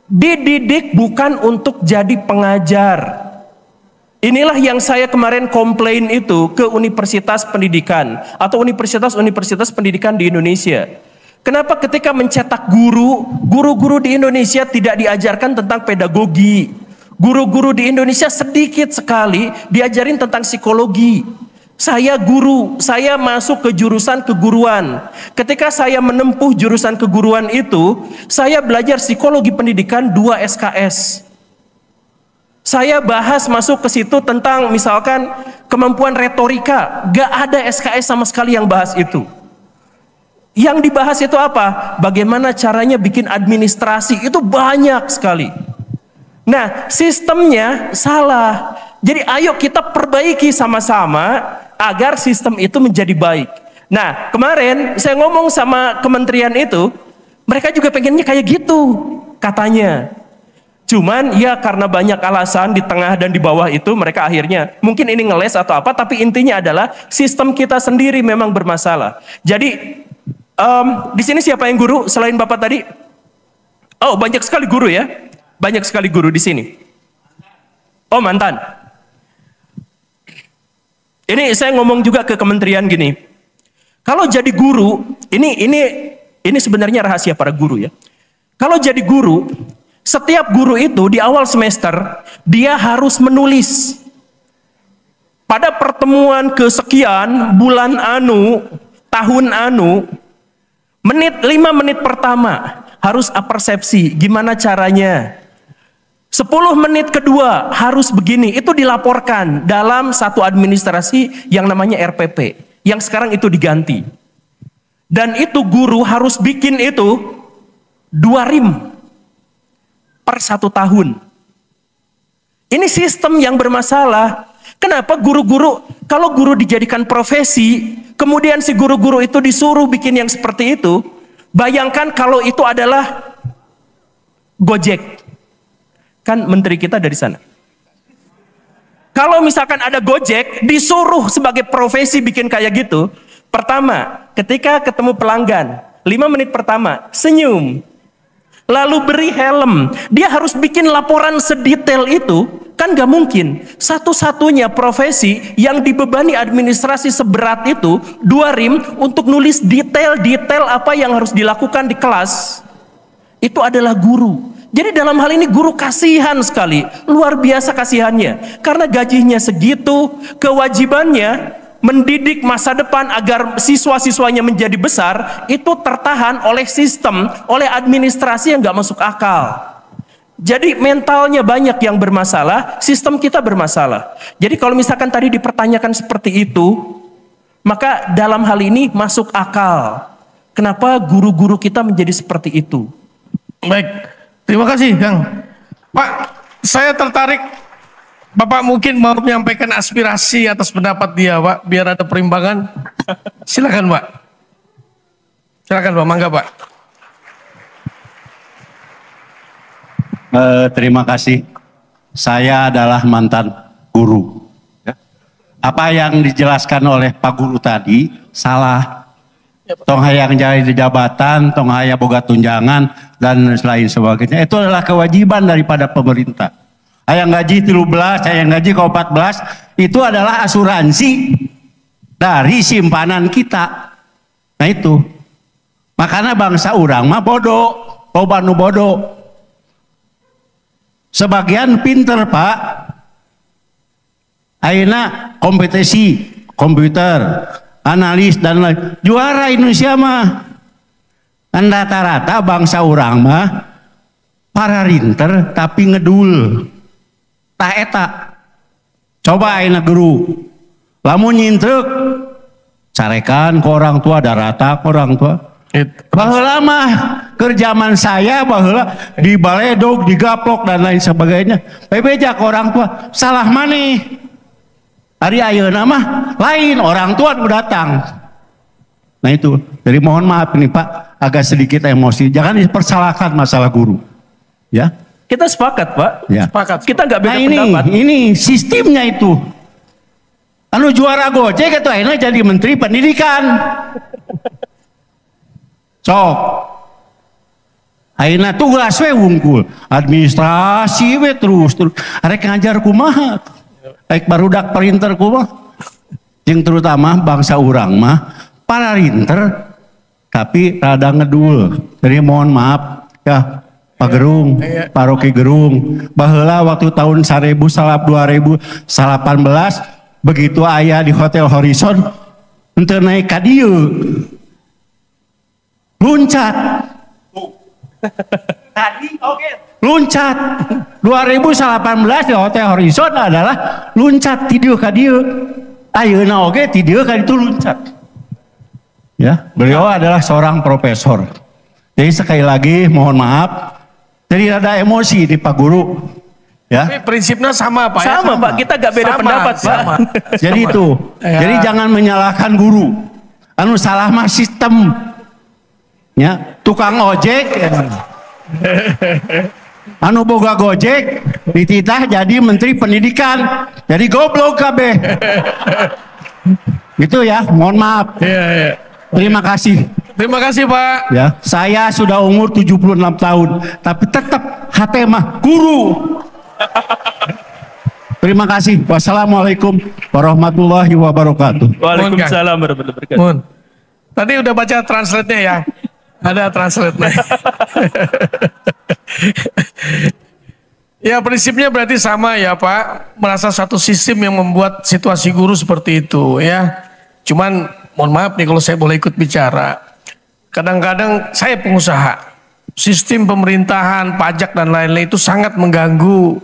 Speaker 1: dididik bukan untuk jadi pengajar. Inilah yang saya kemarin komplain itu ke universitas pendidikan atau universitas pendidikan di Indonesia. Kenapa ketika mencetak guru-guru di Indonesia tidak diajarkan tentang pedagogi? Guru-guru di Indonesia sedikit sekali diajarin tentang psikologi. Saya guru, saya masuk ke jurusan keguruan. Ketika saya menempuh jurusan keguruan itu, saya belajar psikologi pendidikan 2 SKS. Saya bahas masuk ke situ tentang misalkan kemampuan retorika. Gak ada SKS sama sekali yang bahas itu. Yang dibahas itu apa? Bagaimana caranya bikin administrasi, itu banyak sekali. Nah, sistemnya salah. Jadi ayo kita perbaiki sama-sama agar sistem itu menjadi baik. Nah, kemarin saya ngomong sama kementerian itu, mereka juga pengennya kayak gitu, katanya. Cuman ya karena banyak alasan di tengah dan di bawah itu, mereka akhirnya mungkin ini ngeles atau apa, tapi intinya adalah sistem kita sendiri memang bermasalah. Jadi di sini siapa yang guru selain Bapak tadi? Oh, banyak sekali guru ya. Banyak sekali guru di sini. Oh, mantan. Ini saya ngomong juga ke kementerian gini. Kalau jadi guru, ini Ini sebenarnya rahasia para guru ya. Kalau jadi guru, setiap guru itu di awal semester dia harus menulis. Pada pertemuan kesekian bulan anu, tahun anu, 5 menit pertama harus apersepsi, gimana caranya. 10 menit kedua harus begini, itu dilaporkan dalam satu administrasi yang namanya RPP, yang sekarang itu diganti. Dan itu guru harus bikin itu 2 rim per 1 tahun. Ini sistem yang bermasalah. Kenapa guru-guru, kalau guru dijadikan profesi, kemudian si guru-guru itu disuruh bikin yang seperti itu, bayangkan kalau itu adalah Gojek. Kan menteri kita dari sana. Kalau misalkan ada Gojek, disuruh sebagai profesi bikin kayak gitu, pertama, ketika ketemu pelanggan, 5 menit pertama, senyum. Lalu beri helm. Dia harus bikin laporan sedetail itu, kan gak mungkin. Satu-satunya profesi yang dibebani administrasi seberat itu, 2 rim untuk nulis detail-detail apa yang harus dilakukan di kelas. Itu adalah guru. Jadi dalam hal ini guru kasihan sekali, luar biasa kasihannya. Karena gajinya segitu, kewajibannya mendidik masa depan agar siswa-siswanya menjadi besar, itu tertahan oleh sistem, oleh administrasi yang gak masuk akal. Jadi mentalnya banyak yang bermasalah, sistem kita bermasalah. Jadi kalau misalkan tadi dipertanyakan seperti itu, maka dalam hal ini masuk akal. Kenapa guru-guru kita menjadi seperti itu?
Speaker 3: Baik, terima kasih Kang. Pak, saya tertarik. Bapak mungkin mau menyampaikan aspirasi atas pendapat dia, Pak, biar ada perimbangan. Silakan, Pak. Silakan, Pak. Mangga, Pak.
Speaker 7: Terima kasih. Saya adalah mantan guru. Apa yang dijelaskan oleh Pak Guru tadi salah. Tong hayang jadi di jabatan, tong hayang boga tunjangan dan lain sebagainya. Itu adalah kewajiban daripada pemerintah. Hayang gaji 13, hayang gaji ke 14, itu adalah asuransi dari simpanan kita. Nah itu. Makanya bangsa orang mah bodoh, loba nu bodoh. Sebagian pinter, Pak. Ayeuna kompetisi komputer, analis dan lain. Juara Indonesia mah. Kan rata-rata bangsa orang mah para rinter tapi ngedul. Tak eta. Coba ayeuna guru. Lamun nyintruk carekan ke orang tua, darata ke orang tua. Baheula mah kerjaman saya baheula dibaledog, digaplok dan lain sebagainya. Bebeja ke orang tua, salah maneh. Hari ayeuna mah lain, orang tua nu datang. Nah itu. Jadi mohon maaf nih Pak, agak sedikit emosi. Jangan dipersalahkan masalah guru. Ya.
Speaker 1: Kita sepakat, Pak.
Speaker 7: Ya.
Speaker 3: Sepakat.
Speaker 1: Kita nggak beda
Speaker 7: Nah
Speaker 1: pendapat.
Speaker 7: ini sistemnya itu. Anu juara Gojek itu akhirnya jadi menteri pendidikan. Sok. Akhirnya tugas we wungkul. Administrasi we terus. Arek ngajar kumaha. Baik barudak perinter kumaha. Yang terutama bangsa urang mah para rinter tapi rada ngedul. Jadi mohon maaf ya. Pak Gerung, Pak Rocky Gerung, baheula waktu tahun 2018 begitu aya di Hotel Horizon ente naik ka dieu luncat tadi oke luncat 2018 di Hotel Horizon adalah luncat ti dieu ka dieu ayeuna oge ti dieu ka ditu luncat ya beliau adalah seorang profesor. Jadi sekali lagi mohon maaf. Jadi ada emosi di Pak Guru, ya.
Speaker 3: Tapi prinsipnya sama Pak.
Speaker 1: Sama, Pak. Kita gak beda pendapat, Pak.
Speaker 7: Jadi itu.
Speaker 3: Ya.
Speaker 7: Jadi jangan menyalahkan guru. Anu salah mah sistem. Ya, tukang ojek. Anu boga Gojek dititah jadi menteri pendidikan. Jadi goblok kabeh. Gitu ya. Mohon maaf.
Speaker 3: Iya.
Speaker 7: Terima kasih.
Speaker 3: Terima kasih Pak.
Speaker 7: Ya, saya sudah umur 76 tahun, tapi tetap hati mah guru. Terima kasih. Wassalamualaikum warahmatullahi wabarakatuh.
Speaker 1: Waalaikumsalam warahmatullahi wabarakatuh.
Speaker 3: Mun. Tadi udah baca translate-nya ya. Ada translate. Ya prinsipnya berarti sama ya Pak, merasa satu sistem yang membuat situasi guru seperti itu ya. Cuman mohon maaf nih kalau saya boleh ikut bicara. Kadang-kadang saya pengusaha, sistem pemerintahan, pajak dan lain-lain itu sangat mengganggu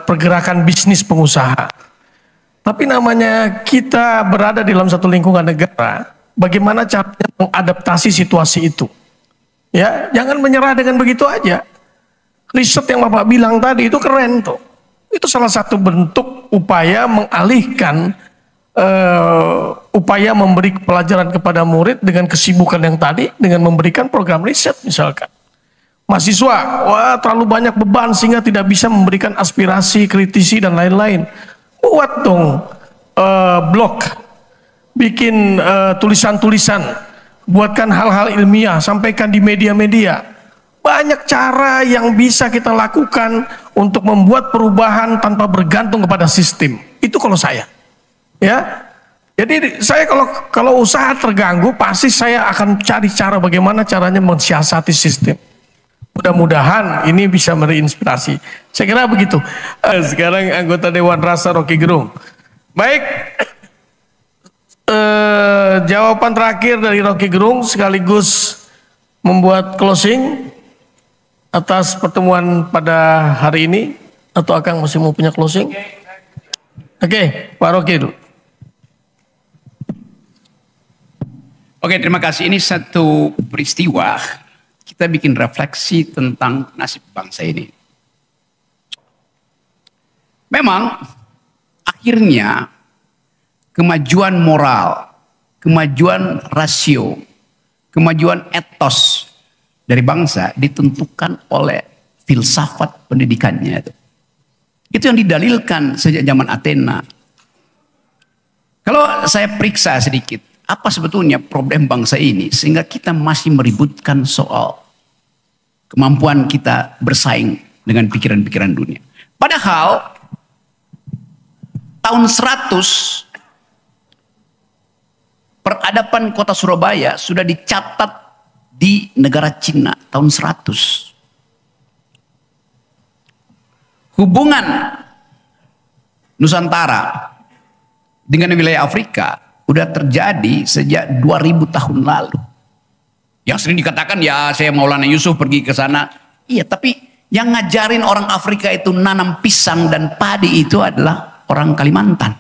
Speaker 3: pergerakan bisnis pengusaha. Tapi namanya kita berada di dalam satu lingkungan negara, bagaimana caranya mengadaptasi situasi itu? Ya, jangan menyerah dengan begitu aja. Riset yang Bapak bilang tadi itu keren tuh. Itu salah satu bentuk upaya mengalihkan, upaya memberi pelajaran kepada murid dengan kesibukan yang tadi, dengan memberikan program riset misalkan. Mahasiswa, wah terlalu banyak beban sehingga tidak bisa memberikan aspirasi, kritisi dan lain-lain. Buat dong blog, bikin tulisan-tulisan, buatkan hal-hal ilmiah, sampaikan di media-media. Banyak cara yang bisa kita lakukan untuk membuat perubahan tanpa bergantung kepada sistem. Itu kalau saya. Ya. Jadi saya kalau usaha terganggu, pasti saya akan cari cara bagaimana caranya mensiasati sistem. Mudah-mudahan ini bisa memberi inspirasi. Saya kira begitu. Sekarang anggota Dewan Rasa Rocky Gerung. Baik. Jawaban terakhir dari Rocky Gerung sekaligus membuat closing atas pertemuan pada hari ini, atau Akang masih mau punya closing? Oke, Pak Rocky dulu.
Speaker 2: Oke, terima kasih. Ini satu peristiwa kita bikin refleksi tentang nasib bangsa ini. Memang akhirnya kemajuan moral, kemajuan rasio, kemajuan etos dari bangsa ditentukan oleh filsafat pendidikannya. Itu yang didalilkan sejak zaman Athena. Kalau saya periksa sedikit, apa sebetulnya problem bangsa ini sehingga kita masih meributkan soal kemampuan kita bersaing dengan pikiran-pikiran dunia. Padahal tahun 100 peradaban kota Surabaya sudah dicatat di negara Cina tahun 100. Hubungan Nusantara dengan wilayah Afrika udah terjadi sejak 2000 tahun lalu. Yang sering dikatakan ya saya Maulana Yusuf pergi ke sana. Iya, tapi yang ngajarin orang Afrika itu nanam pisang dan padi itu adalah orang Kalimantan.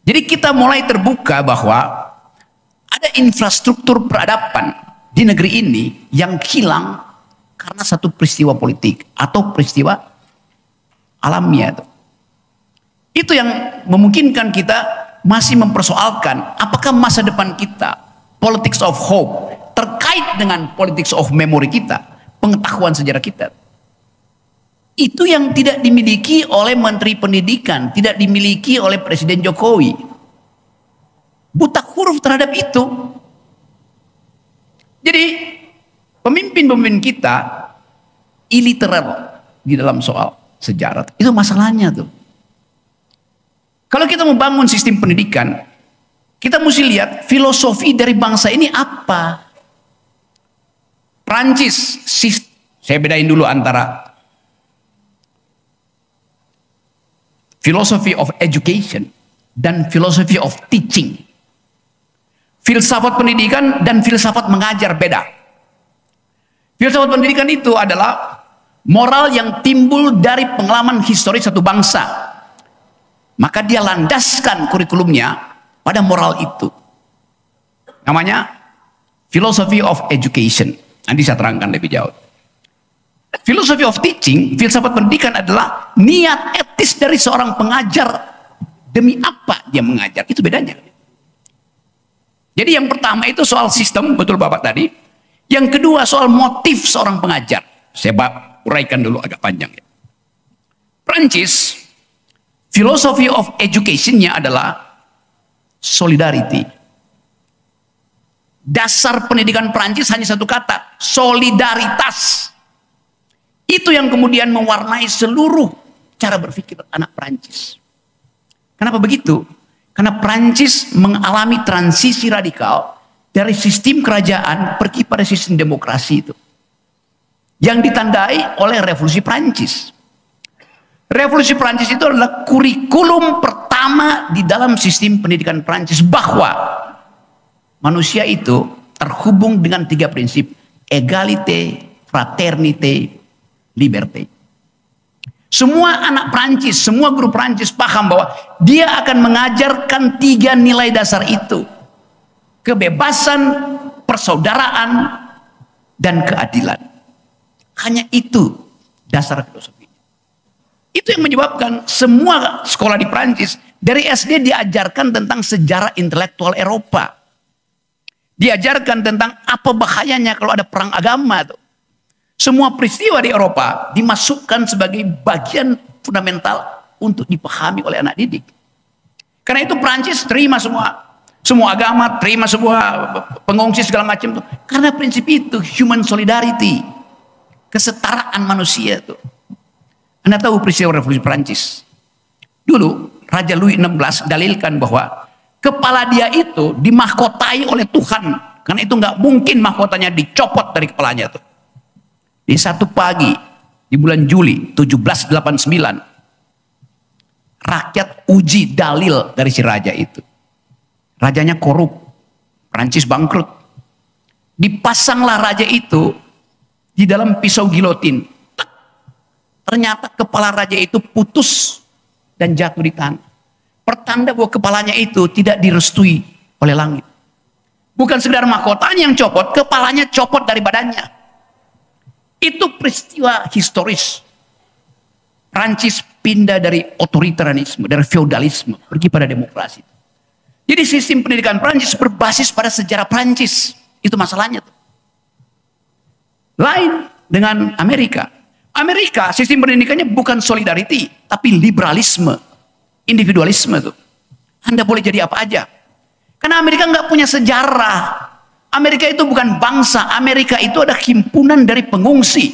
Speaker 2: Jadi kita mulai terbuka bahwa ada infrastruktur peradaban di negeri ini yang hilang karena satu peristiwa politik atau peristiwa alamiah. Itu yang memungkinkan kita masih mempersoalkan apakah masa depan kita, politics of hope, terkait dengan politics of memory kita, pengetahuan sejarah kita. Itu yang tidak dimiliki oleh Menteri Pendidikan, tidak dimiliki oleh Presiden Jokowi. Buta huruf terhadap itu. Jadi pemimpin-pemimpin kita illiterate di dalam soal sejarah. Itu masalahnya tuh. Kalau kita membangun sistem pendidikan, kita mesti lihat filosofi dari bangsa ini apa. Prancis, saya bedain dulu antara philosophy of education dan philosophy of teaching. Filsafat pendidikan dan filsafat mengajar beda. Filsafat pendidikan itu adalah moral yang timbul dari pengalaman historis satu bangsa. Maka dia landaskan kurikulumnya pada moral itu. Namanya philosophy of education. Nanti saya terangkan lebih jauh. Philosophy of teaching, filsafat pendidikan adalah niat etis dari seorang pengajar. Demi apa dia mengajar? Itu bedanya. Jadi yang pertama itu soal sistem, betul Bapak tadi. Yang kedua soal motif seorang pengajar. Saya uraikan dulu agak panjang ya. Prancis, philosophy of education-nya adalah solidarity. Dasar pendidikan Prancis hanya satu kata, solidaritas. Itu yang kemudian mewarnai seluruh cara berpikir anak Prancis. Kenapa begitu? Karena Prancis mengalami transisi radikal dari sistem kerajaan pergi pada sistem demokrasi itu. Yang ditandai oleh Revolusi Prancis. Revolusi Prancis itu adalah kurikulum pertama di dalam sistem pendidikan Prancis, bahwa manusia itu terhubung dengan 3 prinsip: égalité, fraternité, liberté. Semua anak Prancis, semua guru Prancis paham bahwa dia akan mengajarkan 3 nilai dasar itu: kebebasan, persaudaraan, dan keadilan. Hanya itu dasar filosofi. Itu yang menyebabkan semua sekolah di Prancis dari SD diajarkan tentang sejarah intelektual Eropa. Diajarkan tentang apa bahayanya kalau ada perang agama tuh. Semua peristiwa di Eropa dimasukkan sebagai bagian fundamental untuk dipahami oleh anak didik. Karena itu Prancis terima semua agama, terima semua pengungsi segala macam tuh. Karena prinsip itu human solidarity, kesetaraan manusia tuh. Anda tahu peristiwa Revolusi Prancis? Dulu Raja Louis XVI dalilkan bahwa kepala dia itu dimahkotai oleh Tuhan. Karena itu nggak mungkin mahkotanya dicopot dari kepalanya tuh. Di satu pagi di bulan Juli 1789, rakyat uji dalil dari si raja itu. Rajanya korup, Prancis bangkrut. Dipasanglah raja itu di dalam pisau gilotin. Ternyata kepala raja itu putus dan jatuh di tanah. Pertanda bahwa kepalanya itu tidak direstui oleh langit. Bukan sekedar mahkotanya yang copot, kepalanya copot dari badannya. Itu peristiwa historis. Prancis pindah dari otoritarianisme, dari feodalisme, pergi pada demokrasi. Jadi sistem pendidikan Prancis berbasis pada sejarah Prancis. Itu masalahnya tuh. Lain dengan Amerika. Amerika sistem pendidikannya bukan solidarity, tapi liberalisme, individualisme tuh. Anda boleh jadi apa aja. Karena Amerika nggak punya sejarah. Amerika itu bukan bangsa. Amerika itu ada himpunan dari pengungsi.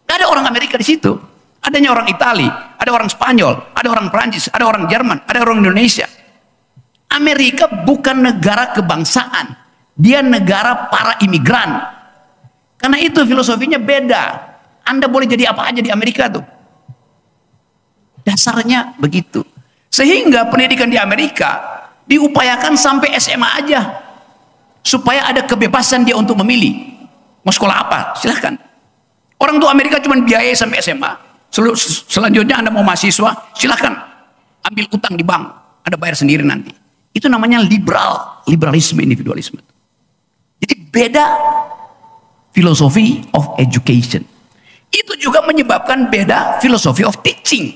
Speaker 2: Gak ada orang Amerika di situ. Adanya orang Itali, ada orang Spanyol, ada orang Prancis, ada orang Jerman, ada orang Indonesia. Amerika bukan negara kebangsaan. Dia negara para imigran. Karena itu filosofinya beda. Anda boleh jadi apa aja di Amerika tuh. Dasarnya begitu. Sehingga pendidikan di Amerika diupayakan sampai SMA aja. Supaya ada kebebasan dia untuk memilih. Mau sekolah apa? Silahkan. Orang tua Amerika cuma biayai sampai SMA. Selanjutnya Anda mau mahasiswa, silahkan. Ambil utang di bank. Anda bayar sendiri nanti. Itu namanya liberalisme, individualisme. Jadi beda philosophy of education. Itu juga menyebabkan beda philosophy of teaching.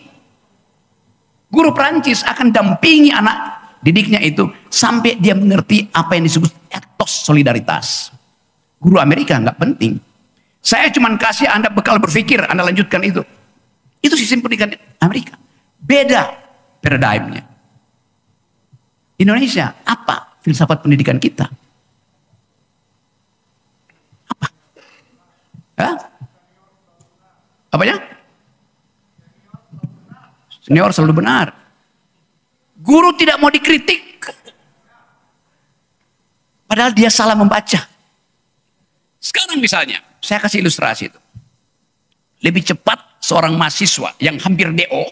Speaker 2: Guru Prancis akan dampingi anak didiknya itu sampai dia mengerti apa yang disebut etos solidaritas. Guru Amerika nggak penting. Saya cuma kasih Anda bekal berpikir, Anda lanjutkan itu. Itu sistem pendidikan Amerika. Beda paradigmnya. Indonesia, apa filsafat pendidikan kita? Apa? Hah? Apanya? Senior selalu benar. Guru tidak mau dikritik. Padahal dia salah membaca. Sekarang misalnya, saya kasih ilustrasi itu. Lebih cepat seorang mahasiswa yang hampir DO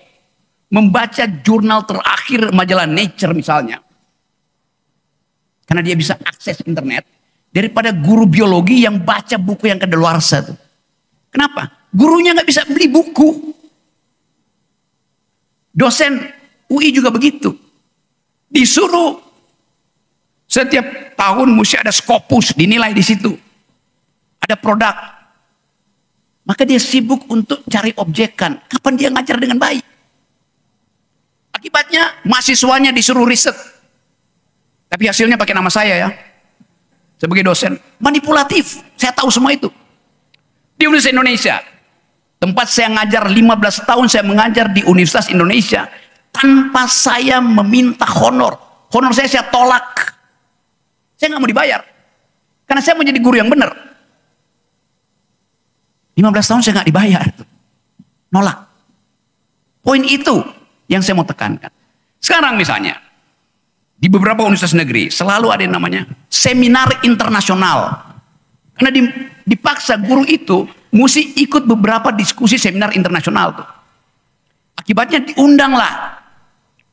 Speaker 2: membaca jurnal terakhir majalah Nature misalnya. Karena dia bisa akses internet. Daripada guru biologi yang baca buku yang kadaluarsa tuh. Kenapa? Gurunya nggak bisa beli buku. Dosen UI juga begitu. Disuruh setiap tahun mesti ada Scopus dinilai di situ. Ada produk. Maka dia sibuk untuk cari objekan. Kapan dia ngajar dengan baik? Akibatnya mahasiswanya disuruh riset. Tapi hasilnya pakai nama saya ya. Sebagai dosen. Manipulatif. Saya tahu semua itu. Di Universitas Indonesia. Tempat saya ngajar 15 tahun saya mengajar di Universitas Indonesia. Tanpa saya meminta honor. Honor saya tolak. Saya nggak mau dibayar. Karena saya mau jadi guru yang benar. 15 tahun saya nggak dibayar. Nolak. Poin itu yang saya mau tekankan. Sekarang misalnya. di beberapa universitas negeri selalu ada yang namanya seminar internasional. Karena dipaksa guru itu mesti ikut beberapa diskusi seminar internasional tuh. Akibatnya diundanglah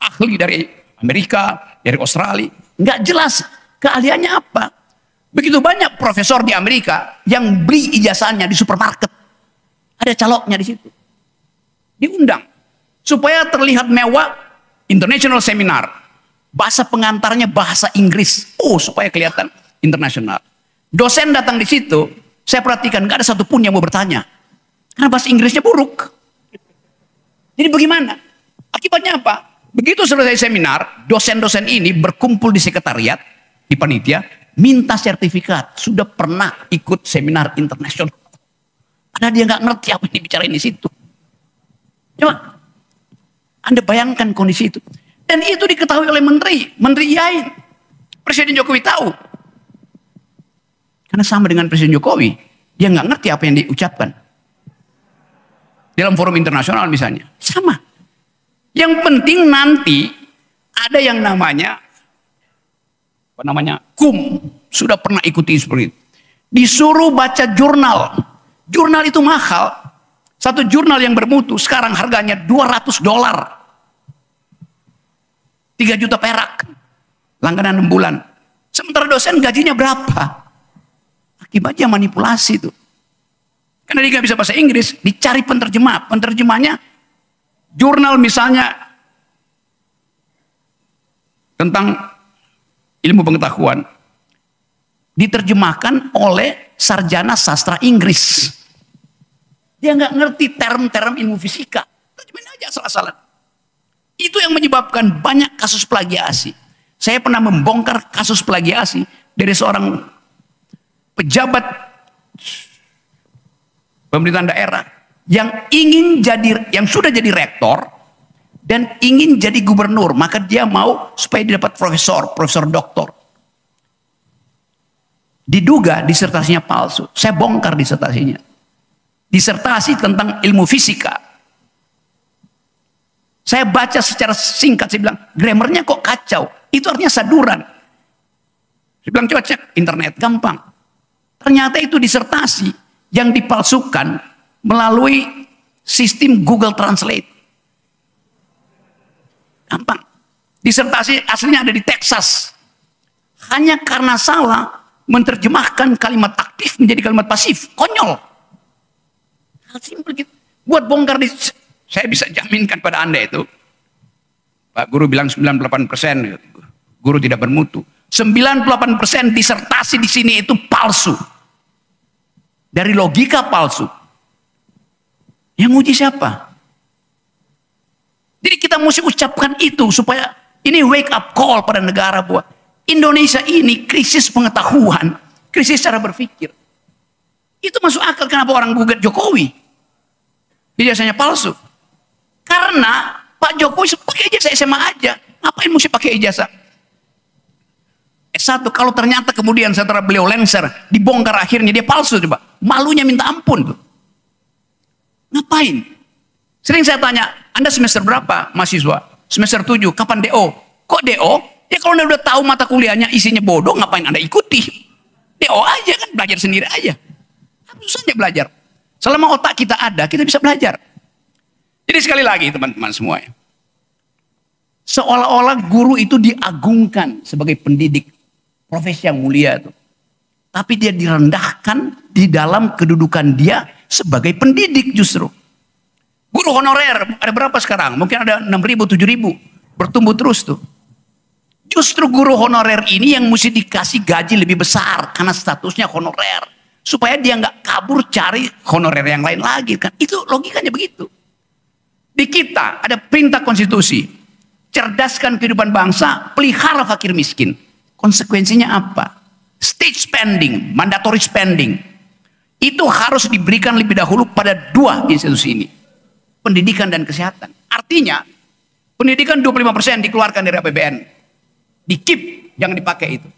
Speaker 2: ahli dari Amerika, dari Australia. Nggak jelas keahliannya apa. Begitu banyak profesor di Amerika yang beli ijazahnya di supermarket. Ada caloknya di situ. Diundang. Supaya terlihat mewah, international seminar. Bahasa pengantarnya bahasa Inggris. Oh, supaya kelihatan internasional. Dosen datang di situ, saya perhatikan nggak ada satupun yang mau bertanya. Karena bahasa Inggrisnya buruk. Jadi bagaimana? Akibatnya apa? Begitu selesai seminar, dosen-dosen ini berkumpul di sekretariat, di panitia, minta sertifikat. Sudah pernah ikut seminar internasional. Padahal dia nggak ngerti apa yang dibicarain di situ. Coba, Anda bayangkan kondisi itu. Dan itu diketahui oleh Menteri Yain. Presiden Jokowi tahu. Karena sama dengan Presiden Jokowi, dia nggak ngerti apa yang diucapkan. Dalam forum internasional misalnya. Sama. Yang penting nanti ada yang namanya KUM. Sudah pernah ikuti seperti itu. Disuruh baca jurnal. Jurnal itu mahal. Satu jurnal yang bermutu sekarang harganya $200. 3 juta perak. Langganan 6 bulan. Sementara dosen gajinya berapa? Akibatnya manipulasi itu. Karena dia nggak bisa bahasa Inggris, dicari penterjemah. Penterjemahnya jurnal misalnya tentang ilmu pengetahuan diterjemahkan oleh sarjana sastra Inggris. Dia nggak ngerti term-term ilmu fisika. Terjemahin aja asal-asalan. Itu yang menyebabkan banyak kasus plagiasi. Saya pernah membongkar kasus plagiasi dari seorang pejabat pemerintahan daerah yang sudah jadi rektor dan ingin jadi gubernur, maka dia mau supaya dia dapat profesor doktor. Diduga disertasinya palsu. Saya bongkar disertasinya. Disertasi tentang ilmu fisika. Saya baca secara singkat, saya bilang, grammarnya kok kacau. Itu artinya saduran. Saya bilang, coba cek internet, gampang. Ternyata itu disertasi yang dipalsukan melalui sistem Google Translate. Gampang. Disertasi aslinya ada di Texas. Hanya karena salah menerjemahkan kalimat aktif menjadi kalimat pasif. Konyol. Hal simpel gitu. Buat bongkar saya bisa jaminkan pada Anda itu. Pak Guru bilang 98%. Guru tidak bermutu. 98% disertasi di sini itu palsu. Dari logika palsu. Yang uji siapa? Jadi kita mesti ucapkan itu supaya ini wake up call pada negara bahwa Indonesia ini krisis pengetahuan, krisis cara berpikir. Itu masuk akal kenapa orang gugat Jokowi. Ijazahnya palsu. Karena Pak Jokowi pakai ijazah SMA aja. Ngapain mesti pakai ijazah S1? Kalau ternyata kemudian setelah beliau lengser, dibongkar akhirnya dia palsu, coba. Malunya minta ampun tuh. Ngapain? Sering saya tanya, Anda semester berapa mahasiswa? Semester 7, kapan DO? Kok DO? Ya kalau Anda udah tahu mata kuliahnya isinya bodoh, ngapain Anda ikuti? DO aja kan, belajar sendiri aja. Susahnya belajar. Selama otak kita ada, kita bisa belajar. Jadi sekali lagi teman-teman semua, seolah-olah guru itu diagungkan sebagai pendidik, profesi yang mulia itu. Tapi dia direndahkan di dalam kedudukan dia sebagai pendidik justru. Guru honorer ada berapa sekarang? Mungkin ada 6.000, 7.000. Bertumbuh terus tuh. Justru guru honorer ini yang mesti dikasih gaji lebih besar karena statusnya honorer. Supaya dia nggak kabur cari honorer yang lain lagi kan. Itu logikanya begitu. Di kita ada perintah konstitusi. Cerdaskan kehidupan bangsa, pelihara fakir miskin. Konsekuensinya apa? State spending, mandatory spending. Itu harus diberikan lebih dahulu pada 2 institusi ini. Pendidikan dan kesehatan. Artinya, pendidikan 25% dikeluarkan dari APBN. Di-keep, jangan dipakai itu.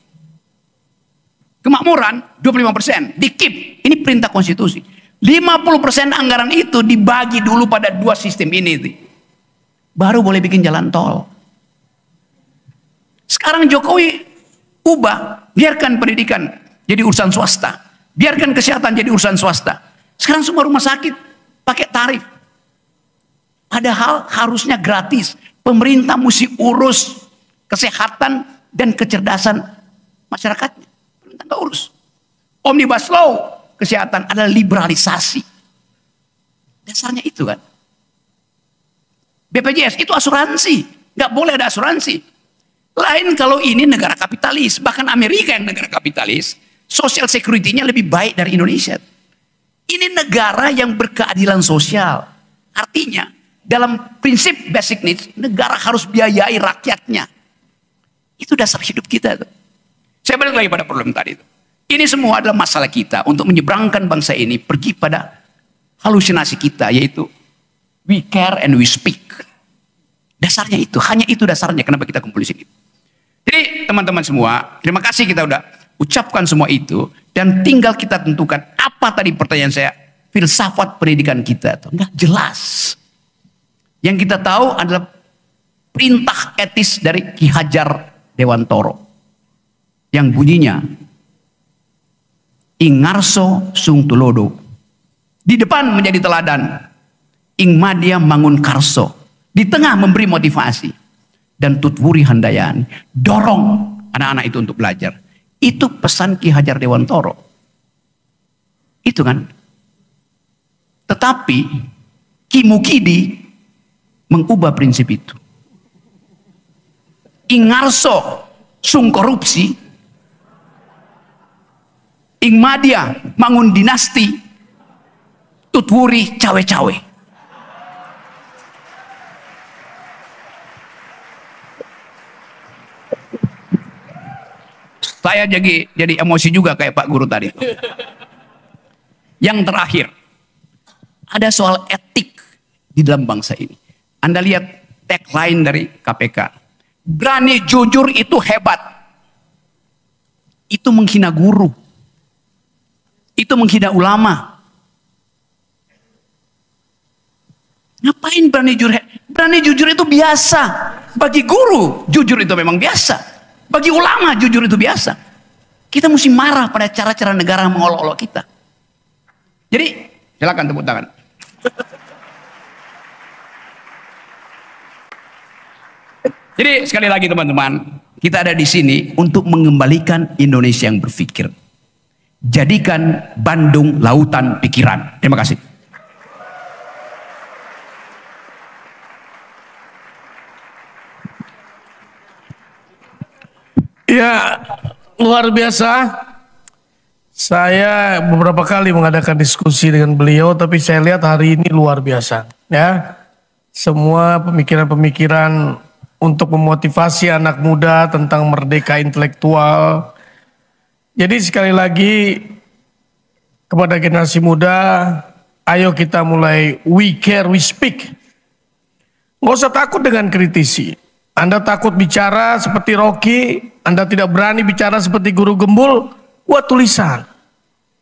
Speaker 2: Kemakmuran 25%, di-keep. Ini perintah konstitusi. 50% anggaran itu dibagi dulu pada 2 sistem ini. Baru boleh bikin jalan tol. Sekarang Jokowi ubah, biarkan pendidikan jadi urusan swasta, biarkan kesehatan jadi urusan swasta. Sekarang semua rumah sakit pakai tarif. Padahal harusnya gratis. Pemerintah mesti urus kesehatan dan kecerdasan masyarakatnya. Pemerintah nggak urus. Omnibus Law kesehatan adalah liberalisasi. Dasarnya itu kan. BPJS itu asuransi. Nggak boleh ada asuransi. Lain kalau ini negara kapitalis. Bahkan Amerika yang negara kapitalis. Social security-nya lebih baik dari Indonesia. Ini negara yang berkeadilan sosial. Artinya, dalam prinsip basic needs, negara harus biayai rakyatnya. Itu dasar hidup kita. Saya balik lagi pada problem tadi itu. Ini semua adalah masalah kita untuk menyeberangkan bangsa ini pergi pada halusinasi kita, yaitu we care and we speak. Dasarnya itu, hanya itu dasarnya kenapa kita kumpul di sini. Jadi teman-teman semua, terima kasih kita udah ucapkan semua itu, dan tinggal kita tentukan apa tadi pertanyaan saya, filsafat pendidikan kita. Enggak jelas. Yang kita tahu adalah perintah etis dari Ki Hajar Dewantoro yang bunyinya ing ngarso sung tulodo, di depan menjadi teladan, ing madya mangun karso, di tengah memberi motivasi, dan tutwuri handayan, dorong anak-anak itu untuk belajar. Itu pesan Ki Hajar Dewantoro. Itu kan. Tetapi Ki Mukidi mengubah prinsip itu. Ing ngarso sung korupsi, ing madya mangun dinasti, tutwuri cawe-cawe. Saya jadi emosi juga kayak Pak Guru tadi. Yang terakhir, ada soal etik di dalam bangsa ini. Anda lihat tagline dari KPK. Berani jujur itu hebat. Itu menghina guru. Itu menghina ulama. Ngapain berani jujur? Berani jujur itu biasa. Bagi guru, jujur itu memang biasa. Bagi ulama, jujur itu biasa. Kita mesti marah pada cara-cara negara mengolok-olok kita. Jadi, silakan tepuk tangan. Jadi sekali lagi teman-teman, kita ada di sini untuk mengembalikan Indonesia yang berpikir. Jadikan Bandung lautan pikiran. Terima kasih.
Speaker 3: Ya, luar biasa. Saya beberapa kali mengadakan diskusi dengan beliau, tapi saya lihat hari ini luar biasa. Ya, semua pemikiran-pemikiran untuk memotivasi anak muda tentang merdeka intelektual. Jadi sekali lagi kepada generasi muda, ayo kita mulai we care, we speak. Nggak usah takut dengan kritisi. Anda takut bicara seperti Rocky, Anda tidak berani bicara seperti Guru Gembul, buat tulisan.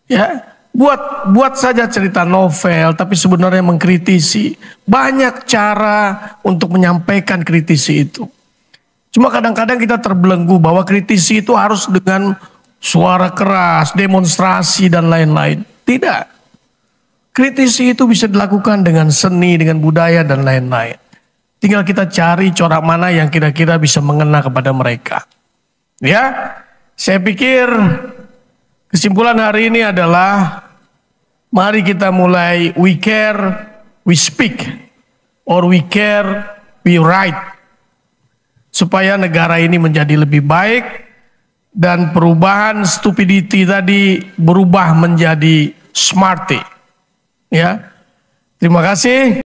Speaker 3: Ya, buat saja cerita novel, tapi sebenarnya mengkritisi. Banyak cara untuk menyampaikan kritisi itu. Cuma kadang-kadang kita terbelenggu bahwa kritisi itu harus dengan suara keras, demonstrasi dan lain-lain. Tidak. Kritisi itu bisa dilakukan dengan seni, dengan budaya dan lain-lain. Tinggal kita cari corak mana yang kira-kira bisa mengena kepada mereka. Ya, saya pikir kesimpulan hari ini adalah mari kita mulai we care, we speak, or we care, we write. Supaya negara ini menjadi lebih baik dan perubahan stupidity tadi berubah menjadi smarty. Ya, terima kasih.